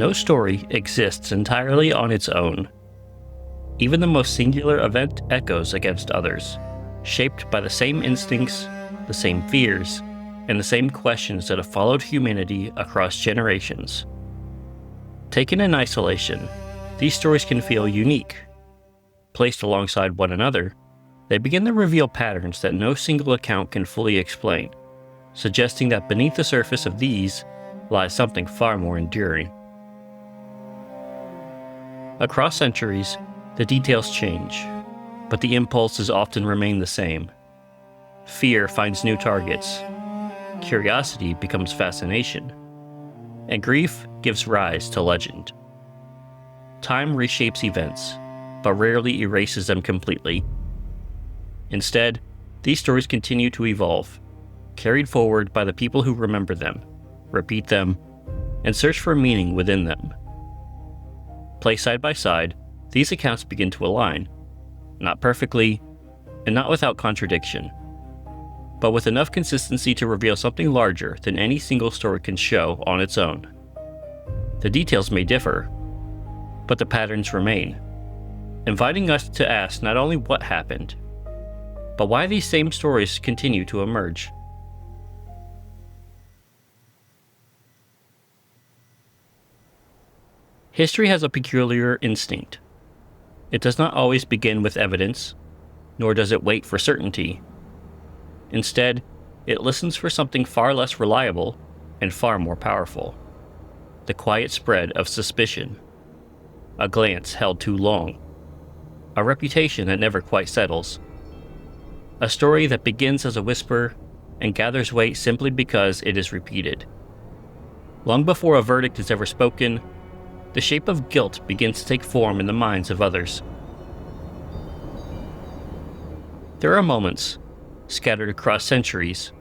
no story exists entirely on its own. Even the most singular event echoes against others, shaped by the same instincts, the same fears, and the same questions that have followed humanity across generations. Taken in isolation, these stories can feel unique. Placed alongside one another, they begin to reveal patterns that no single account can fully explain, suggesting that beneath the surface of these lies something far more enduring. Across centuries, the details change, but the impulses often remain the same. Fear finds new targets, curiosity becomes fascination, and grief gives rise to legend. Time reshapes events, but rarely erases them completely. Instead, these stories continue to evolve, carried forward by the people who remember them, repeat them, and search for meaning within them. Placed side by side, these accounts begin to align, not perfectly, and not without contradiction, but with enough consistency to reveal something larger than any single story can show on its own. The details may differ, but the patterns remain, inviting us to ask not only what happened, but why these same stories continue to emerge. History has a peculiar instinct. It does not always begin with evidence, nor does it wait for certainty. Instead, it listens for something far less reliable and far more powerful: the quiet spread of suspicion, a glance held too long, a reputation that never quite settles, a story that begins as a whisper and gathers weight simply because it is repeated. Long before a verdict is ever spoken, the shape of guilt begins to take form in the minds of others. There are moments, scattered across centuries,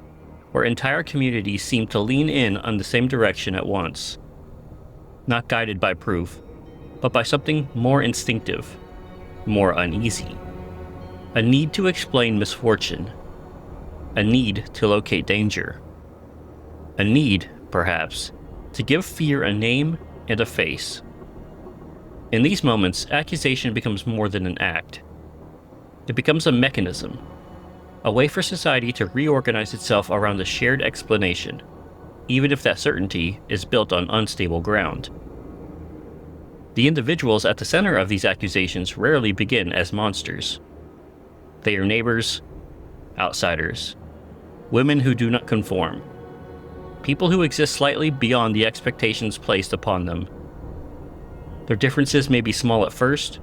where entire communities seem to lean in on the same direction at once, not guided by proof, but by something more instinctive, more uneasy. A need to explain misfortune, a need to locate danger, a need, perhaps, to give fear a name and a face. In these moments, accusation becomes more than an act. It becomes a mechanism, a way for society to reorganize itself around a shared explanation, even if that certainty is built on unstable ground. The individuals at the center of these accusations rarely begin as monsters. They are neighbors, outsiders, women who do not conform, people who exist slightly beyond the expectations placed upon them. Their differences may be small at first,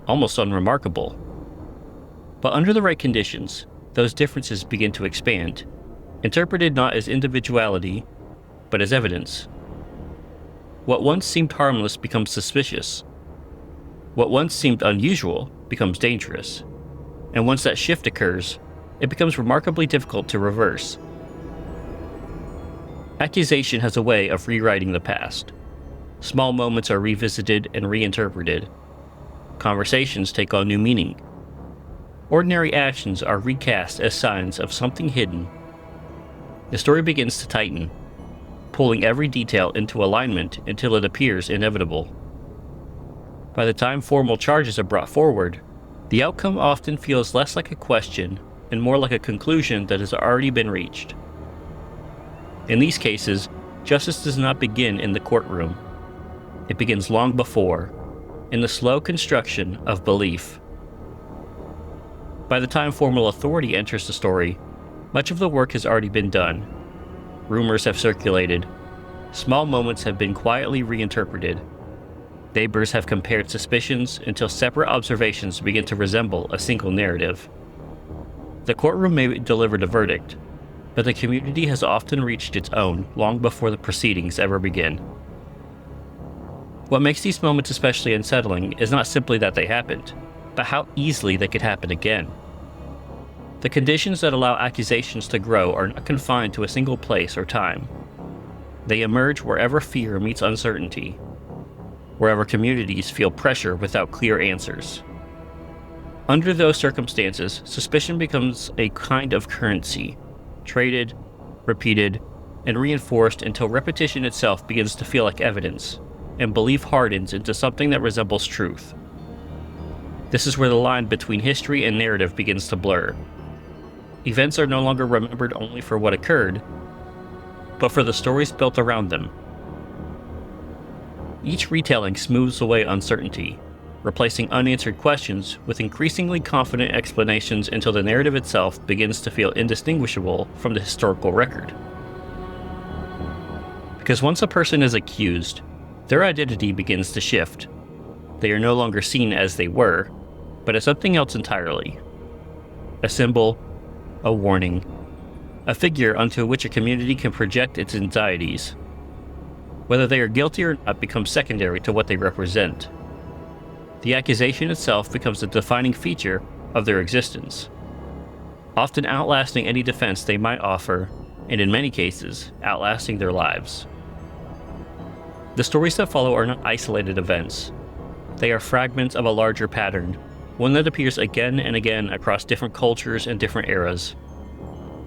almost unremarkable. But under the right conditions, those differences begin to expand, interpreted not as individuality, but as evidence. What once seemed harmless becomes suspicious. What once seemed unusual becomes dangerous. And once that shift occurs, it becomes remarkably difficult to reverse. Accusation has a way of rewriting the past. Small moments are revisited and reinterpreted. Conversations take on new meaning. Ordinary actions are recast as signs of something hidden. The story begins to tighten, pulling every detail into alignment until it appears inevitable. By the time formal charges are brought forward, the outcome often feels less like a question and more like a conclusion that has already been reached. In these cases, justice does not begin in the courtroom. It begins long before, in the slow construction of belief. By the time formal authority enters the story, much of the work has already been done. Rumors have circulated. Small moments have been quietly reinterpreted. Neighbors have compared suspicions until separate observations begin to resemble a single narrative. The courtroom may deliver the verdict, but the community has often reached its own long before the proceedings ever begin. What makes these moments especially unsettling is not simply that they happened, but how easily they could happen again. The conditions that allow accusations to grow are not confined to a single place or time. They emerge wherever fear meets uncertainty, wherever communities feel pressure without clear answers. Under those circumstances, suspicion becomes a kind of currency, traded, repeated, and reinforced until repetition itself begins to feel like evidence, and belief hardens into something that resembles truth. This is where the line between history and narrative begins to blur. Events are no longer remembered only for what occurred, but for the stories built around them. Each retelling smooths away uncertainty, replacing unanswered questions with increasingly confident explanations until the narrative itself begins to feel indistinguishable from the historical record. Because once a person is accused, their identity begins to shift. They are no longer seen as they were, but as something else entirely. A symbol, a warning, a figure onto which a community can project its anxieties. Whether they are guilty or not becomes secondary to what they represent. The accusation itself becomes a defining feature of their existence, often outlasting any defense they might offer, and in many cases, outlasting their lives. The stories that follow are not isolated events. They are fragments of a larger pattern, one that appears again and again across different cultures and different eras.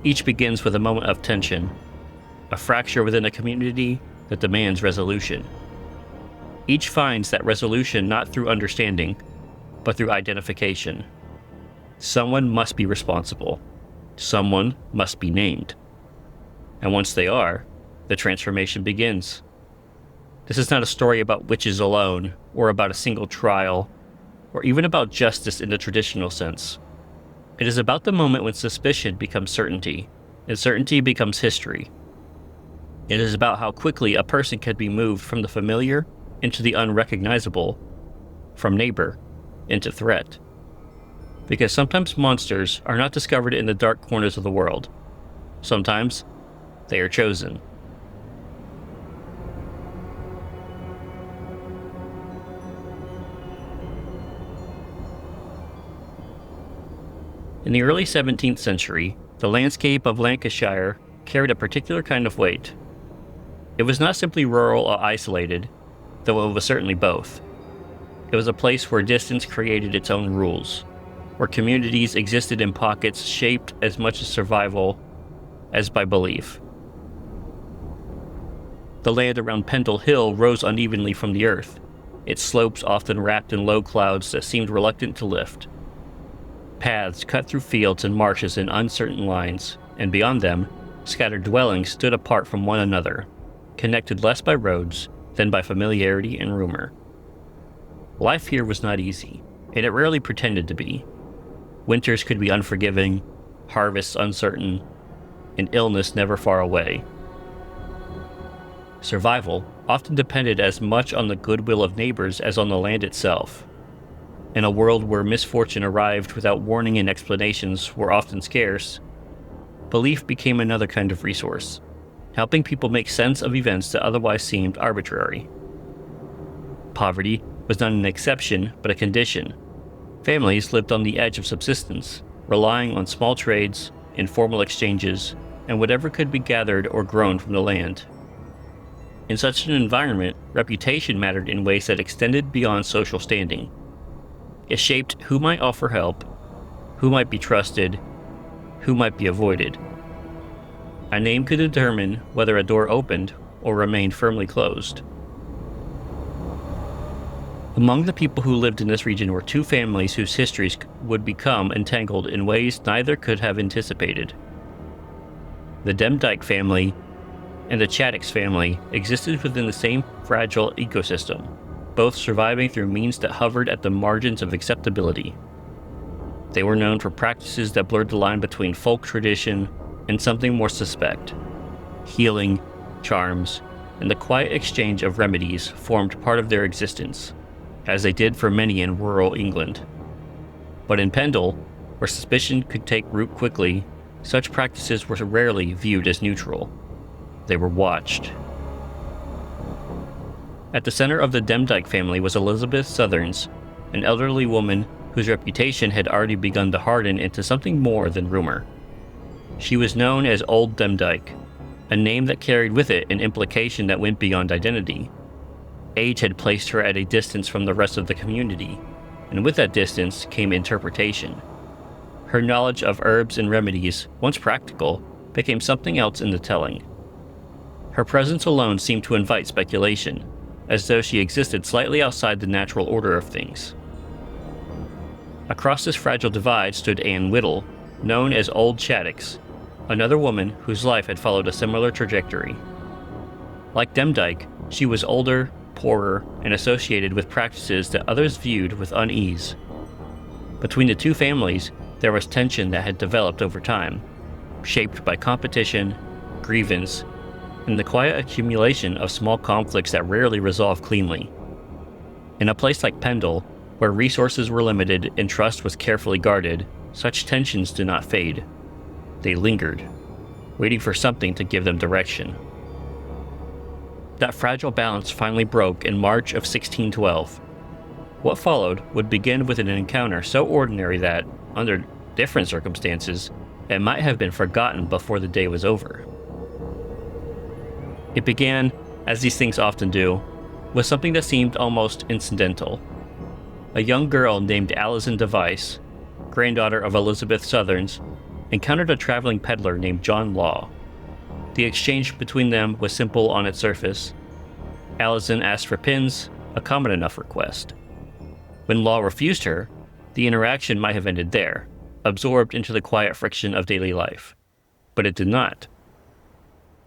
Each begins with a moment of tension, a fracture within a community that demands resolution. Each finds that resolution not through understanding, but through identification. Someone must be responsible. Someone must be named. And once they are, the transformation begins. This is not a story about witches alone, or about a single trial, or even about justice in the traditional sense. It is about the moment when suspicion becomes certainty, and certainty becomes history. It is about how quickly a person can be moved from the familiar into the unrecognizable, from neighbor into threat. Because sometimes monsters are not discovered in the dark corners of the world. Sometimes they are chosen. In the early 17th century, the landscape of Lancashire carried a particular kind of weight. It was not simply rural or isolated, though it was certainly both. It was a place where distance created its own rules, where communities existed in pockets shaped as much as survival as by belief. The land around Pendle Hill rose unevenly from the earth, its slopes often wrapped in low clouds that seemed reluctant to lift. Paths cut through fields and marshes in uncertain lines, and beyond them, scattered dwellings stood apart from one another, connected less by roads than by familiarity and rumor. Life here was not easy, and it rarely pretended to be. Winters could be unforgiving, harvests uncertain, and illness never far away. Survival often depended as much on the goodwill of neighbors as on the land itself. In a world where misfortune arrived without warning and explanations were often scarce, belief became another kind of resource, helping people make sense of events that otherwise seemed arbitrary. Poverty was not an exception, but a condition. Families lived on the edge of subsistence, relying on small trades, informal exchanges, and whatever could be gathered or grown from the land. In such an environment, reputation mattered in ways that extended beyond social standing. It shaped who might offer help, who might be trusted, who might be avoided. A name could determine whether a door opened or remained firmly closed. Among the people who lived in this region were two families whose histories would become entangled in ways neither could have anticipated. The Demdike family and the Chaddix family existed within the same fragile ecosystem, both surviving through means that hovered at the margins of acceptability. They were known for practices that blurred the line between folk tradition and something more suspect. Healing, charms, and the quiet exchange of remedies formed part of their existence, as they did for many in rural England. But in Pendle, where suspicion could take root quickly, such practices were rarely viewed as neutral. They were watched. At the center of the Demdike family was Elizabeth Southerns, an elderly woman whose reputation had already begun to harden into something more than rumor. She was known as Old Demdike, a name that carried with it an implication that went beyond identity. Age had placed her at a distance from the rest of the community, and with that distance came interpretation. Her knowledge of herbs and remedies, once practical, became something else in the telling. Her presence alone seemed to invite speculation, as though she existed slightly outside the natural order of things. Across this fragile divide stood Anne Whittle, known as Old Shaddix, another woman whose life had followed a similar trajectory. Like Demdike, she was older, poorer, and associated with practices that others viewed with unease. Between the two families, there was tension that had developed over time, shaped by competition, grievance, and the quiet accumulation of small conflicts that rarely resolved cleanly. In a place like Pendle, where resources were limited and trust was carefully guarded, such tensions did not fade. They lingered, waiting for something to give them direction. That fragile balance finally broke in March of 1612. What followed would begin with an encounter so ordinary that, under different circumstances, it might have been forgotten before the day was over. It began, as these things often do, with something that seemed almost incidental. A young girl named Alison Device, granddaughter of Elizabeth Southerns, encountered a traveling peddler named John Law. The exchange between them was simple on its surface. Alison asked for pins, a common enough request. When Law refused her, the interaction might have ended there, absorbed into the quiet friction of daily life. But it did not.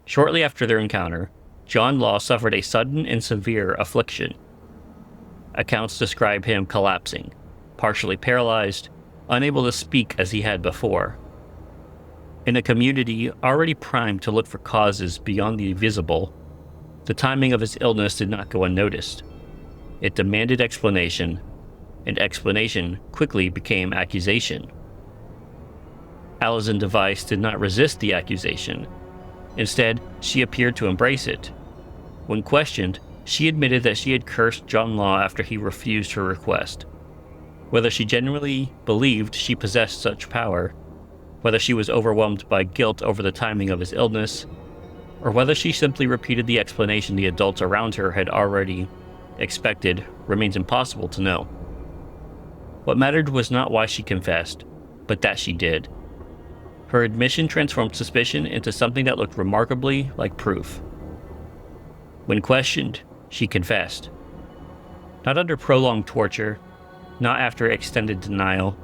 Shortly after their encounter, John Law suffered a sudden and severe affliction. Accounts describe him collapsing, partially paralyzed, unable to speak as he had before. In a community already primed to look for causes beyond the visible, the timing of his illness did not go unnoticed. It demanded explanation, and explanation quickly became accusation. Alison Device did not resist the accusation. Instead, she appeared to embrace it. When questioned, she admitted that she had cursed John Law after he refused her request. Whether she genuinely believed she possessed such power, whether she was overwhelmed by guilt over the timing of his illness, or whether she simply repeated the explanation the adults around her had already expected, remains impossible to know. What mattered was not why she confessed, but that she did. Her admission transformed suspicion into something that looked remarkably like proof. When questioned, she confessed. Not under prolonged torture, not after extended denial,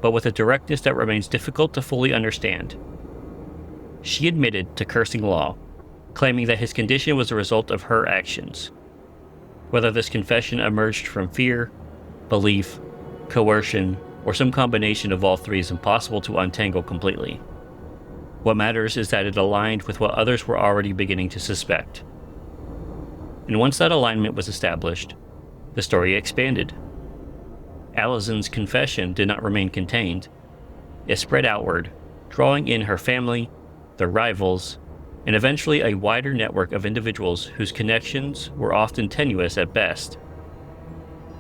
but with a directness that remains difficult to fully understand. She admitted to cursing Law, claiming that his condition was a result of her actions. Whether this confession emerged from fear, belief, coercion, or some combination of all three is impossible to untangle completely. What matters is that it aligned with what others were already beginning to suspect. And once that alignment was established, the story expanded. Alison's confession did not remain contained. It spread outward, drawing in her family, their rivals, and eventually a wider network of individuals whose connections were often tenuous at best.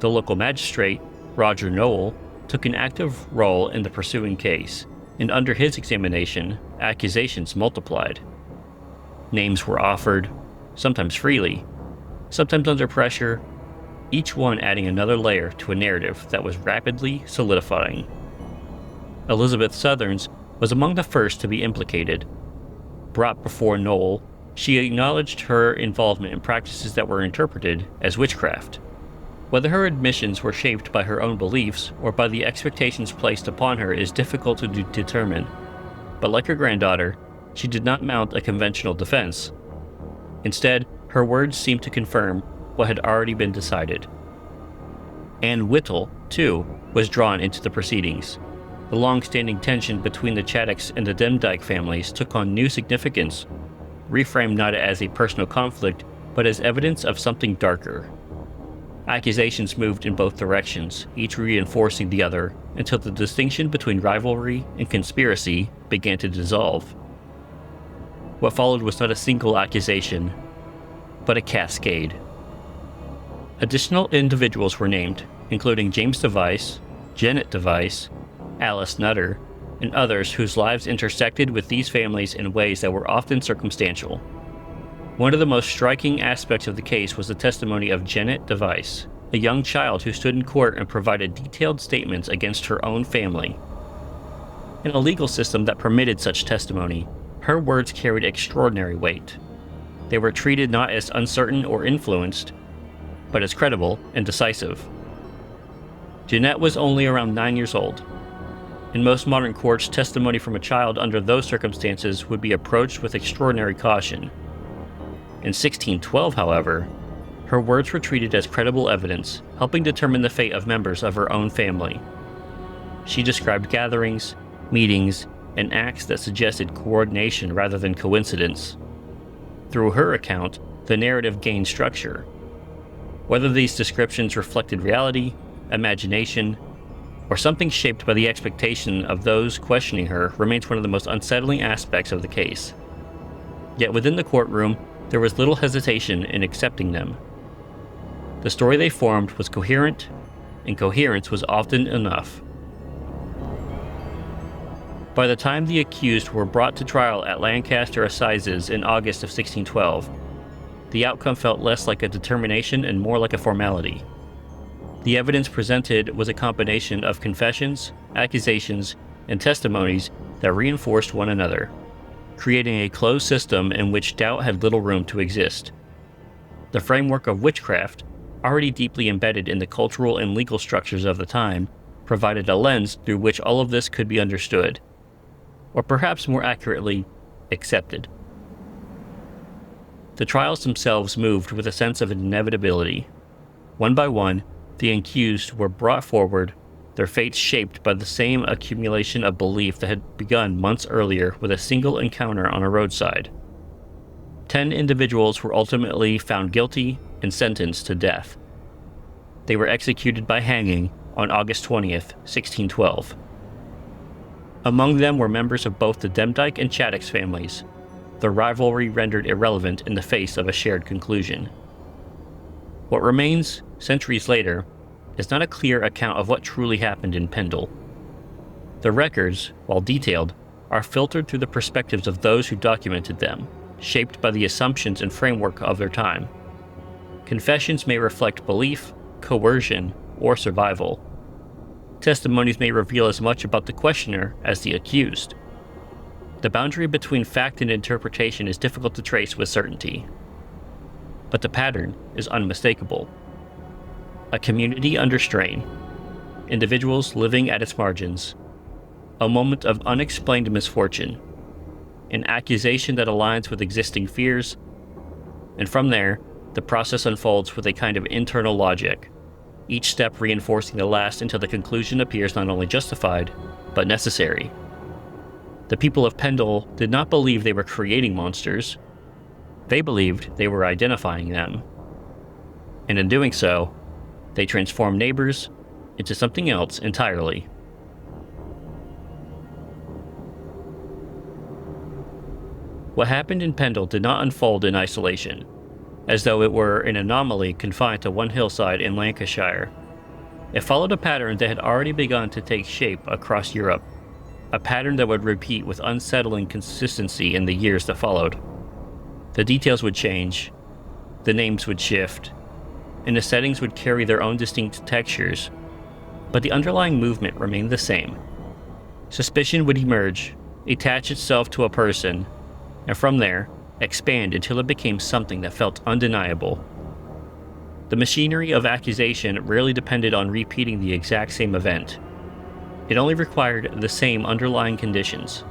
The local magistrate, Roger Noel, took an active role in the pursuing case, and under his examination, accusations multiplied. Names were offered, sometimes freely, sometimes under pressure, each one adding another layer to a narrative that was rapidly solidifying. Elizabeth Southerns was among the first to be implicated. Brought before Noel, she acknowledged her involvement in practices that were interpreted as witchcraft. Whether her admissions were shaped by her own beliefs or by the expectations placed upon her is difficult to determine, but like her granddaughter, she did not mount a conventional defense. Instead, her words seemed to confirm what had already been decided. Anne Whittle, too, was drawn into the proceedings. The long-standing tension between the Shaddix and the Demdike families took on new significance, reframed not as a personal conflict, but as evidence of something darker. Accusations moved in both directions, each reinforcing the other, until the distinction between rivalry and conspiracy began to dissolve. What followed was not a single accusation, but a cascade. Additional individuals were named, including James Device, Janet Device, Alice Nutter, and others whose lives intersected with these families in ways that were often circumstantial. One of the most striking aspects of the case was the testimony of Janet Device, a young child who stood in court and provided detailed statements against her own family. In a legal system that permitted such testimony, her words carried extraordinary weight. They were treated not as uncertain or influenced, but as credible and decisive. Jeanette was only around 9 years old. In most modern courts, testimony from a child under those circumstances would be approached with extraordinary caution. In 1612, however, her words were treated as credible evidence, helping determine the fate of members of her own family. She described gatherings, meetings, and acts that suggested coordination rather than coincidence. Through her account, the narrative gained structure. Whether these descriptions reflected reality, imagination, or something shaped by the expectation of those questioning her remains one of the most unsettling aspects of the case. Yet within the courtroom, there was little hesitation in accepting them. The story they formed was coherent, and coherence was often enough. By the time the accused were brought to trial at Lancaster Assizes in August of 1612, the outcome felt less like a determination and more like a formality. The evidence presented was a combination of confessions, accusations, and testimonies that reinforced one another, creating a closed system in which doubt had little room to exist. The framework of witchcraft, already deeply embedded in the cultural and legal structures of the time, provided a lens through which all of this could be understood, or perhaps more accurately, accepted. The trials themselves moved with a sense of inevitability. One by one, the accused were brought forward, their fates shaped by the same accumulation of belief that had begun months earlier with a single encounter on a roadside. 10 individuals were ultimately found guilty and sentenced to death. They were executed by hanging on August 20th, 1612. Among them were members of both the Demdike and Chattox families, their rivalry rendered irrelevant in the face of a shared conclusion. What remains, centuries later, is not a clear account of what truly happened in Pendle. The records, while detailed, are filtered through the perspectives of those who documented them, shaped by the assumptions and framework of their time. Confessions may reflect belief, coercion, or survival. Testimonies may reveal as much about the questioner as the accused. The boundary between fact and interpretation is difficult to trace with certainty. But the pattern is unmistakable. A community under strain, individuals living at its margins, a moment of unexplained misfortune, an accusation that aligns with existing fears, and from there, the process unfolds with a kind of internal logic, each step reinforcing the last until the conclusion appears not only justified, but necessary. The people of Pendle did not believe they were creating monsters. They believed they were identifying them. And in doing so, they transformed neighbors into something else entirely. What happened in Pendle did not unfold in isolation, as though it were an anomaly confined to one hillside in Lancashire. It followed a pattern that had already begun to take shape across Europe, a pattern that would repeat with unsettling consistency in the years that followed. The details would change, the names would shift, and the settings would carry their own distinct textures, but the underlying movement remained the same. Suspicion would emerge, attach itself to a person, and from there, expand until it became something that felt undeniable. The machinery of accusation rarely depended on repeating the exact same event. It only required the same underlying conditions.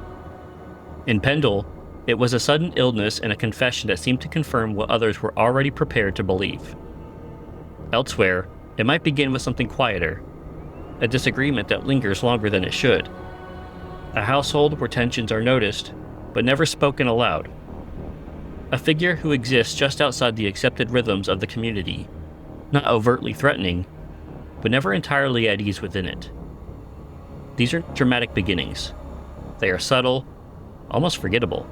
In Pendle, it was a sudden illness and a confession that seemed to confirm what others were already prepared to believe. Elsewhere, it might begin with something quieter, a disagreement that lingers longer than it should, a household where tensions are noticed, but never spoken aloud, a figure who exists just outside the accepted rhythms of the community, not overtly threatening, but never entirely at ease within it. These are dramatic beginnings. They are subtle, almost forgettable.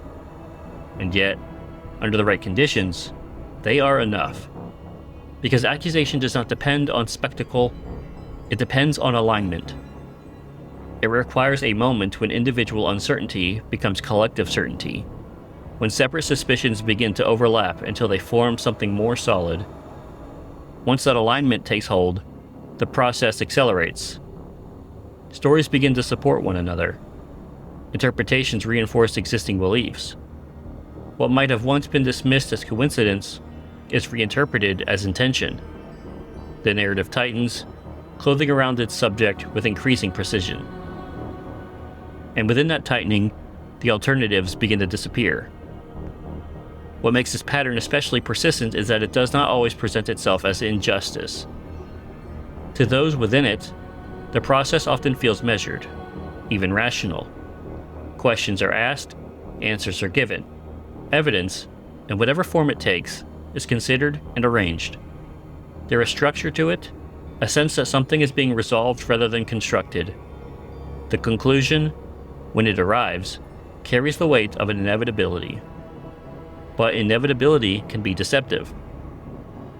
And yet, under the right conditions, they are enough. Because accusation does not depend on spectacle, it depends on alignment. It requires a moment when individual uncertainty becomes collective certainty, when separate suspicions begin to overlap until they form something more solid. Once that alignment takes hold, the process accelerates. Stories begin to support one another. Interpretations reinforce existing beliefs. What might have once been dismissed as coincidence is reinterpreted as intention. The narrative tightens, clothing around its subject with increasing precision. And within that tightening, the alternatives begin to disappear. What makes this pattern especially persistent is that it does not always present itself as injustice. To those within it, the process often feels measured, even rational. Questions are asked, answers are given. Evidence, in whatever form it takes, is considered and arranged. There is structure to it, a sense that something is being resolved rather than constructed. The conclusion, when it arrives, carries the weight of an inevitability. But inevitability can be deceptive,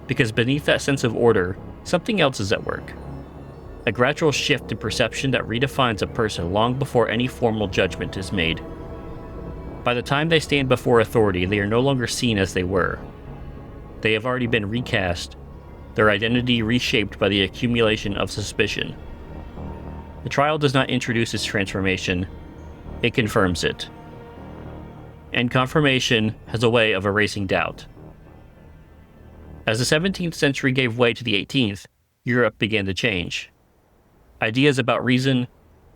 because beneath that sense of order, something else is at work. A gradual shift in perception that redefines a person long before any formal judgment is made. By the time they stand before authority, they are no longer seen as they were. They have already been recast, their identity reshaped by the accumulation of suspicion. The trial does not introduce this transformation, it confirms it. And confirmation has a way of erasing doubt. As the 17th century gave way to the 18th, Europe began to change. Ideas about reason,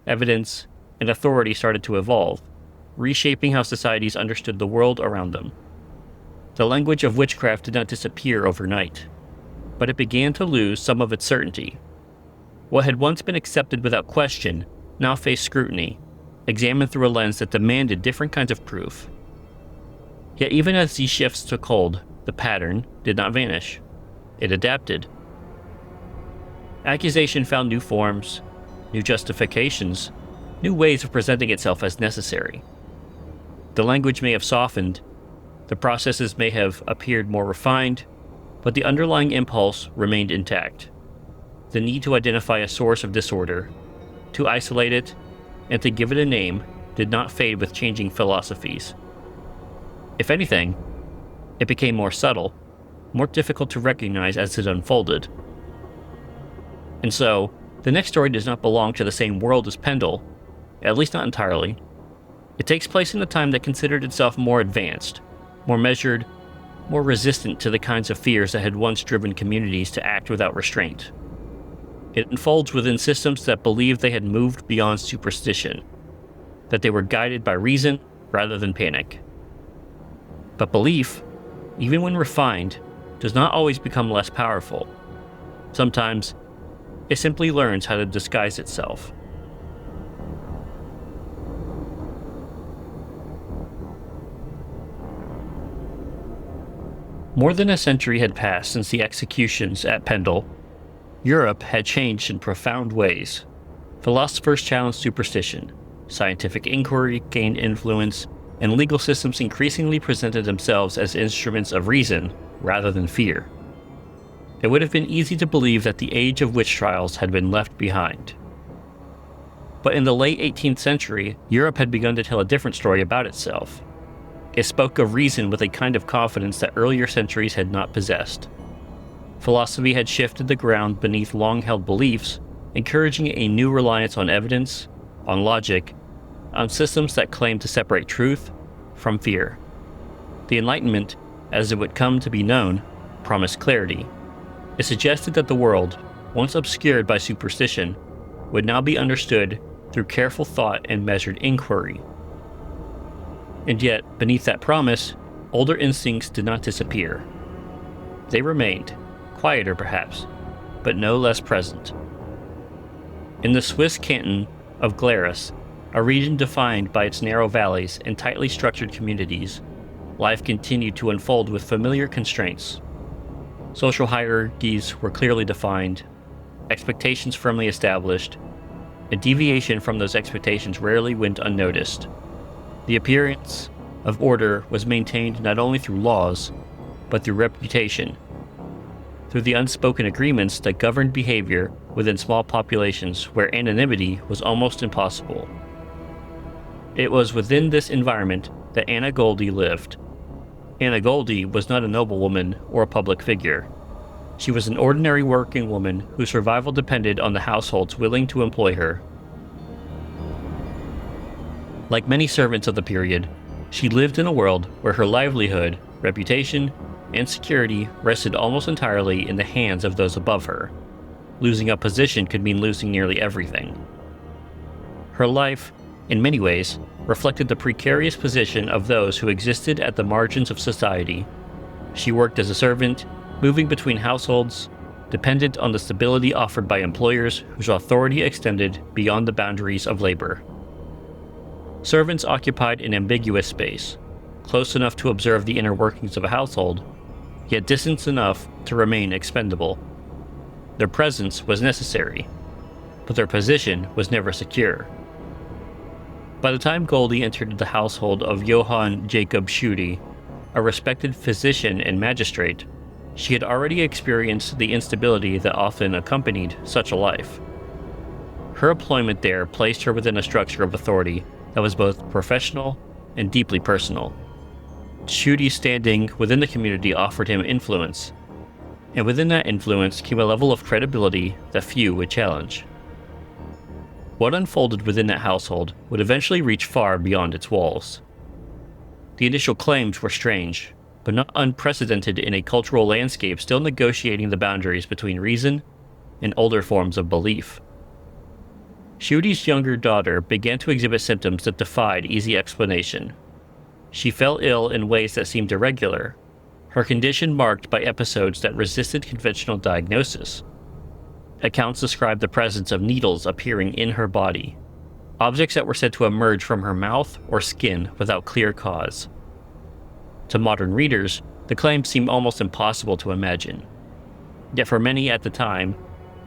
evidence, and authority started to evolve, reshaping how societies understood the world around them. The language of witchcraft did not disappear overnight, but it began to lose some of its certainty. What had once been accepted without question now faced scrutiny, examined through a lens that demanded different kinds of proof. Yet even as these shifts took hold, the pattern did not vanish. It adapted. Accusation found new forms, new justifications, new ways of presenting itself as necessary. The language may have softened, the processes may have appeared more refined, but the underlying impulse remained intact. The need to identify a source of disorder, to isolate it, and to give it a name did not fade with changing philosophies. If anything, it became more subtle, more difficult to recognize as it unfolded. And so, the next story does not belong to the same world as Pendle, at least not entirely. It takes place in a time that considered itself more advanced, more measured, more resistant to the kinds of fears that had once driven communities to act without restraint. It unfolds within systems that believed they had moved beyond superstition, that they were guided by reason rather than panic. But belief, even when refined, does not always become less powerful. Sometimes, it simply learns how to disguise itself. More than a century had passed since the executions at Pendle. Europe had changed in profound ways. Philosophers challenged superstition, scientific inquiry gained influence, and legal systems increasingly presented themselves as instruments of reason rather than fear. It would have been easy to believe that the age of witch trials had been left behind. But in the late 18th century, Europe had begun to tell a different story about itself. It spoke of reason with a kind of confidence that earlier centuries had not possessed. Philosophy had shifted the ground beneath long-held beliefs, encouraging a new reliance on evidence, on logic, on systems that claimed to separate truth from fear. The Enlightenment, as it would come to be known, promised clarity. It suggested that the world, once obscured by superstition, would now be understood through careful thought and measured inquiry. And yet, beneath that promise, older instincts did not disappear. They remained, quieter perhaps, but no less present. In the Swiss canton of Glarus, a region defined by its narrow valleys and tightly structured communities, life continued to unfold with familiar constraints. Social hierarchies were clearly defined, expectations firmly established, and deviation from those expectations rarely went unnoticed. The appearance of order was maintained not only through laws, but through reputation, through the unspoken agreements that governed behavior within small populations where anonymity was almost impossible. It was within this environment that Anna Göldi lived. Anna Göldi was not a noblewoman or a public figure. She was an ordinary working woman whose survival depended on the households willing to employ her. Like many servants of the period, she lived in a world where her livelihood, reputation, and security rested almost entirely in the hands of those above her. Losing a position could mean losing nearly everything. Her life, in many ways, reflected the precarious position of those who existed at the margins of society. She worked as a servant, moving between households, dependent on the stability offered by employers whose authority extended beyond the boundaries of labor. Servants occupied an ambiguous space, close enough to observe the inner workings of a household, yet distant enough to remain expendable. Their presence was necessary, but their position was never secure. By the time Göldi entered the household of Johann Jacob Schutte, a respected physician and magistrate, she had already experienced the instability that often accompanied such a life. Her employment there placed her within a structure of authority that was both professional and deeply personal. Schutte's standing within the community offered him influence, and within that influence came a level of credibility that few would challenge. What unfolded within that household would eventually reach far beyond its walls. The initial claims were strange, but not unprecedented in a cultural landscape still negotiating the boundaries between reason and older forms of belief. Schutte's younger daughter began to exhibit symptoms that defied easy explanation. She fell ill in ways that seemed irregular, her condition marked by episodes that resisted conventional diagnosis. Accounts described the presence of needles appearing in her body, objects that were said to emerge from her mouth or skin without clear cause. To modern readers, the claims seem almost impossible to imagine. Yet for many at the time,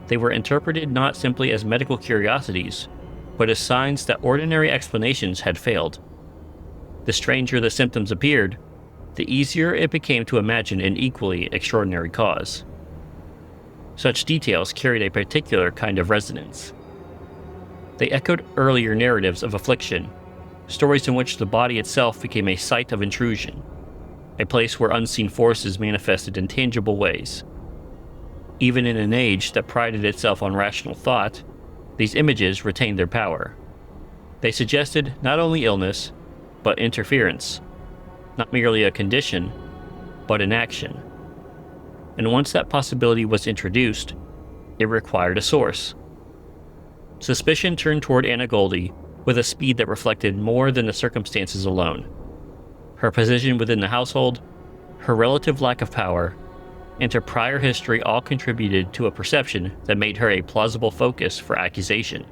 they were interpreted not simply as medical curiosities, but as signs that ordinary explanations had failed. The stranger the symptoms appeared, the easier it became to imagine an equally extraordinary cause. Such details carried a particular kind of resonance. They echoed earlier narratives of affliction, stories in which the body itself became a site of intrusion, a place where unseen forces manifested in tangible ways. Even in an age that prided itself on rational thought, these images retained their power. They suggested not only illness, but interference, not merely a condition, but an action. And once that possibility was introduced, it required a source. Suspicion turned toward Anna Göldi with a speed that reflected more than the circumstances alone. Her position within the household, her relative lack of power, and her prior history all contributed to a perception that made her a plausible focus for accusation.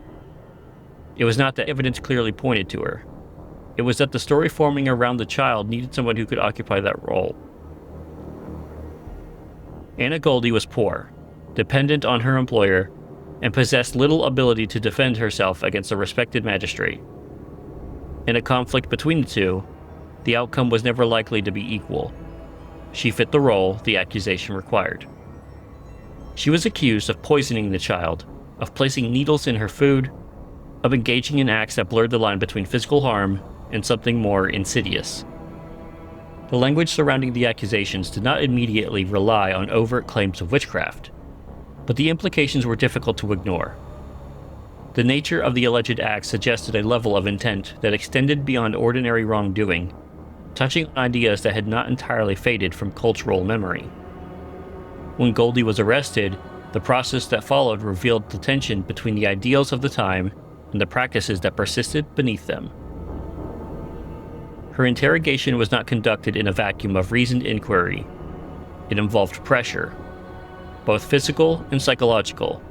It was not that evidence clearly pointed to her. It was that the story forming around the child needed someone who could occupy that role. Anna Göldi was poor, dependent on her employer, and possessed little ability to defend herself against a respected magistrate. In a conflict between the two, the outcome was never likely to be equal. She fit the role the accusation required. She was accused of poisoning the child, of placing needles in her food, of engaging in acts that blurred the line between physical harm and something more insidious. The language surrounding the accusations did not immediately rely on overt claims of witchcraft, but the implications were difficult to ignore. The nature of the alleged acts suggested a level of intent that extended beyond ordinary wrongdoing, touching on ideas that had not entirely faded from cultural memory. When Göldi was arrested, the process that followed revealed the tension between the ideals of the time and the practices that persisted beneath them. Her interrogation was not conducted in a vacuum of reasoned inquiry. It involved pressure, both physical and psychological,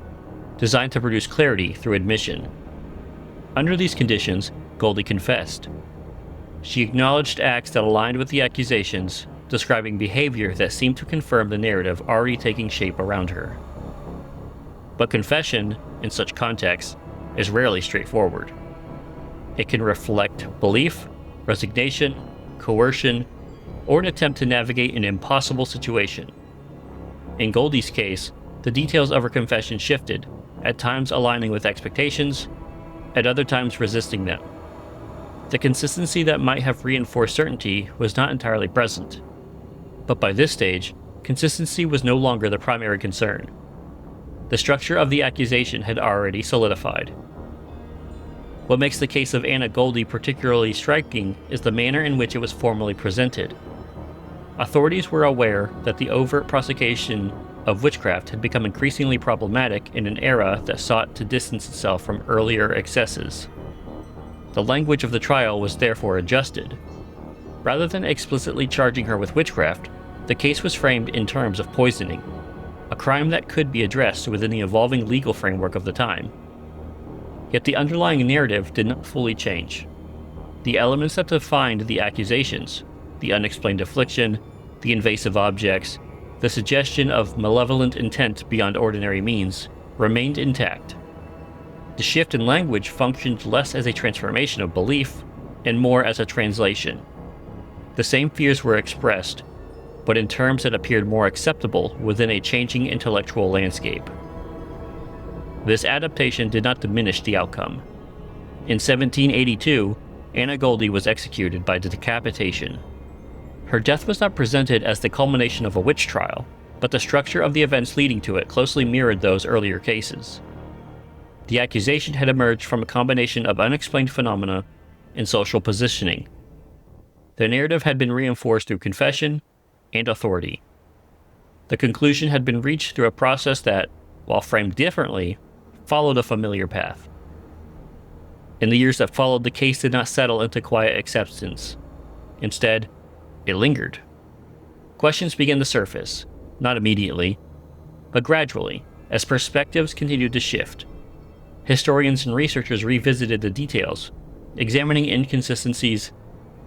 designed to produce clarity through admission. Under these conditions, Göldi confessed. She acknowledged acts that aligned with the accusations, describing behavior that seemed to confirm the narrative already taking shape around her. But confession, in such contexts, is rarely straightforward. It can reflect belief, resignation, coercion, or an attempt to navigate an impossible situation. In Göldi's case, the details of her confession shifted, at times aligning with expectations, at other times resisting them. The consistency that might have reinforced certainty was not entirely present. But by this stage, consistency was no longer the primary concern. The structure of the accusation had already solidified. What makes the case of Anna Göldi particularly striking is the manner in which it was formally presented. Authorities were aware that the overt prosecution of witchcraft had become increasingly problematic in an era that sought to distance itself from earlier excesses. The language of the trial was therefore adjusted. Rather than explicitly charging her with witchcraft, the case was framed in terms of poisoning, a crime that could be addressed within the evolving legal framework of the time. Yet the underlying narrative did not fully change. The elements that defined the accusations, the unexplained affliction, the invasive objects, the suggestion of malevolent intent beyond ordinary means, remained intact. The shift in language functioned less as a transformation of belief and more as a translation. The same fears were expressed, but in terms that appeared more acceptable within a changing intellectual landscape. This adaptation did not diminish the outcome. In 1782, Anna Göldi was executed by decapitation. Her death was not presented as the culmination of a witch trial, but the structure of the events leading to it closely mirrored those earlier cases. The accusation had emerged from a combination of unexplained phenomena and social positioning. The narrative had been reinforced through confession and authority. The conclusion had been reached through a process that, while framed differently, followed a familiar path. In the years that followed, the case did not settle into quiet acceptance. Instead, it lingered. Questions began to surface, not immediately, but gradually, as perspectives continued to shift. Historians and researchers revisited the details, examining inconsistencies,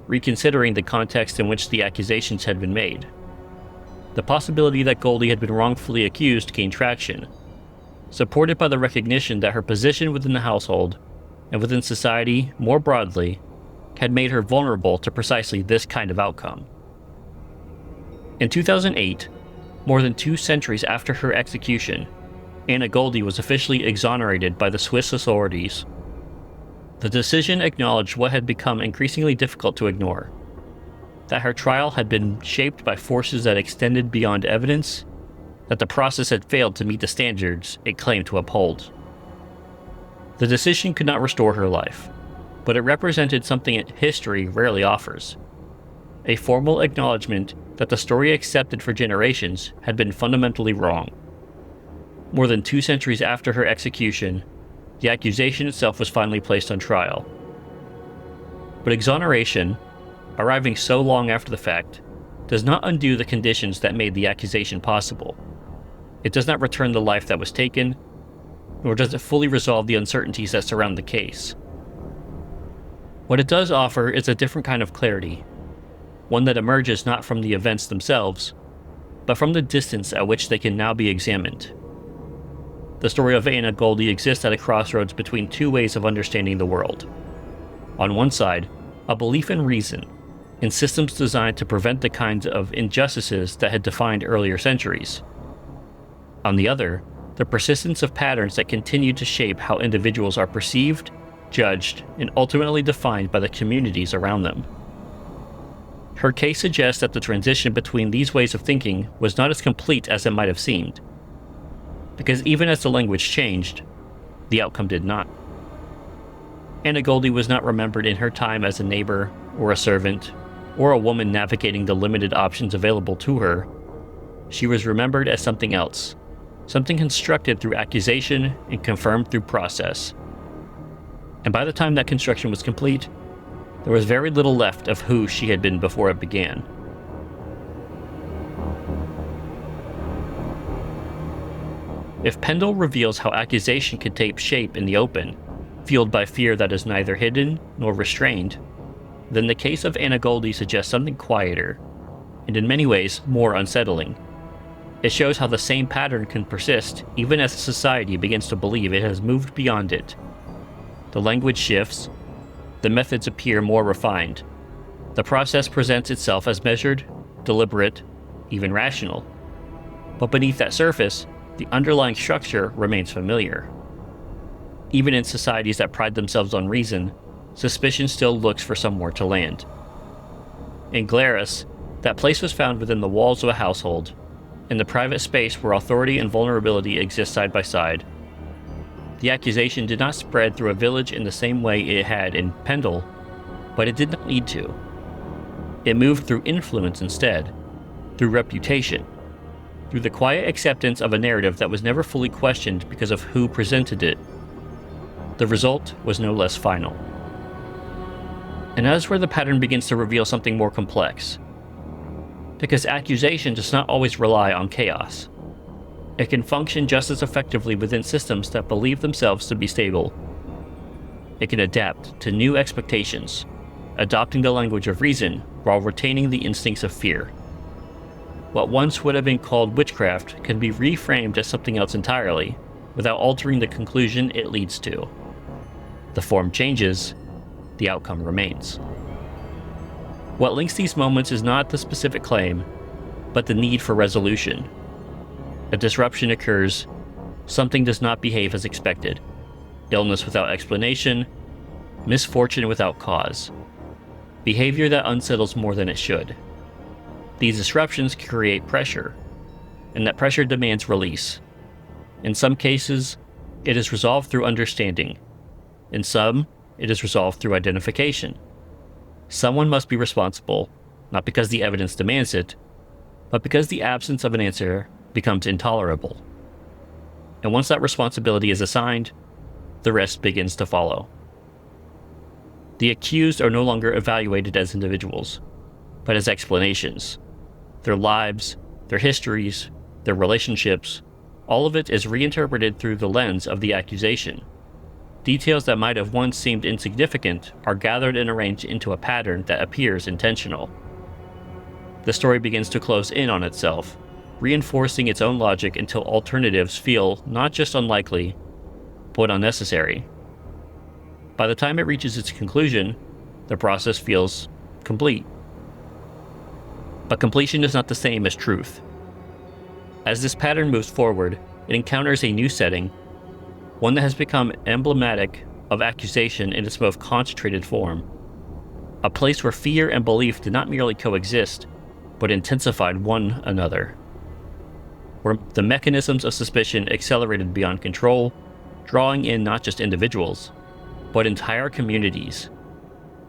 reconsidering the context in which the accusations had been made. The possibility that Göldi had been wrongfully accused gained traction, supported by the recognition that her position within the household and within society more broadly had made her vulnerable to precisely this kind of outcome. In 2008, more than 2 centuries after her execution, Anna Göldi was officially exonerated by the Swiss authorities. The decision acknowledged what had become increasingly difficult to ignore: that her trial had been shaped by forces that extended beyond evidence, that the process had failed to meet the standards it claimed to uphold. The decision could not restore her life, but it represented something history rarely offers: a formal acknowledgement that the story accepted for generations had been fundamentally wrong. More than 2 centuries after her execution, the accusation itself was finally placed on trial. But exoneration, arriving so long after the fact, does not undo the conditions that made the accusation possible. It does not return the life that was taken, nor does it fully resolve the uncertainties that surround the case. What it does offer is a different kind of clarity, one that emerges not from the events themselves, but from the distance at which they can now be examined. The story of Anna Göldi exists at a crossroads between 2 ways of understanding the world. On one side, a belief in reason, in systems designed to prevent the kinds of injustices that had defined earlier centuries. On the other, the persistence of patterns that continue to shape how individuals are perceived, judged, and ultimately defined by the communities around them. Her case suggests that the transition between these ways of thinking was not as complete as it might have seemed, because even as the language changed, the outcome did not. Anna Göldi was not remembered in her time as a neighbor, or a servant, or a woman navigating the limited options available to her. She was remembered as something else, something constructed through accusation and confirmed through process. And by the time that construction was complete, there was very little left of who she had been before it began. If Pendle reveals how accusation can take shape in the open, fueled by fear that is neither hidden nor restrained, then the case of Anna Göldi suggests something quieter, and in many ways more unsettling. It shows how the same pattern can persist even as society begins to believe it has moved beyond it. The language shifts, the methods appear more refined. The process presents itself as measured, deliberate, even rational. But beneath that surface, the underlying structure remains familiar. Even in societies that pride themselves on reason, suspicion still looks for somewhere to land. In Glarus, that place was found within the walls of a household, in the private space where authority and vulnerability exist side by side. The accusation did not spread through a village in the same way it had in Pendle, but it did not need to. It moved through influence instead, through reputation, through the quiet acceptance of a narrative that was never fully questioned because of who presented it. The result was no less final. And that is where the pattern begins to reveal something more complex. Because accusation does not always rely on chaos. It can function just as effectively within systems that believe themselves to be stable. It can adapt to new expectations, adopting the language of reason while retaining the instincts of fear. What once would have been called witchcraft can be reframed as something else entirely, without altering the conclusion it leads to. The form changes, the outcome remains. What links these moments is not the specific claim, but the need for resolution. A disruption occurs, something does not behave as expected. Illness without explanation, misfortune without cause. Behavior that unsettles more than it should. These disruptions create pressure, and that pressure demands release. In some cases, it is resolved through understanding. In some, it is resolved through identification. Someone must be responsible, not because the evidence demands it, but because the absence of an answer becomes intolerable. And once that responsibility is assigned, the rest begins to follow. The accused are no longer evaluated as individuals, but as explanations. Their lives, their histories, their relationships, all of it is reinterpreted through the lens of the accusation. Details that might have once seemed insignificant are gathered and arranged into a pattern that appears intentional. The story begins to close in on itself, reinforcing its own logic until alternatives feel not just unlikely, but unnecessary. By the time it reaches its conclusion, the process feels complete. But completion is not the same as truth. As this pattern moves forward, it encounters a new setting, one that has become emblematic of accusation in its most concentrated form. A place where fear and belief did not merely coexist, but intensified one another. Where the mechanisms of suspicion accelerated beyond control, drawing in not just individuals, but entire communities.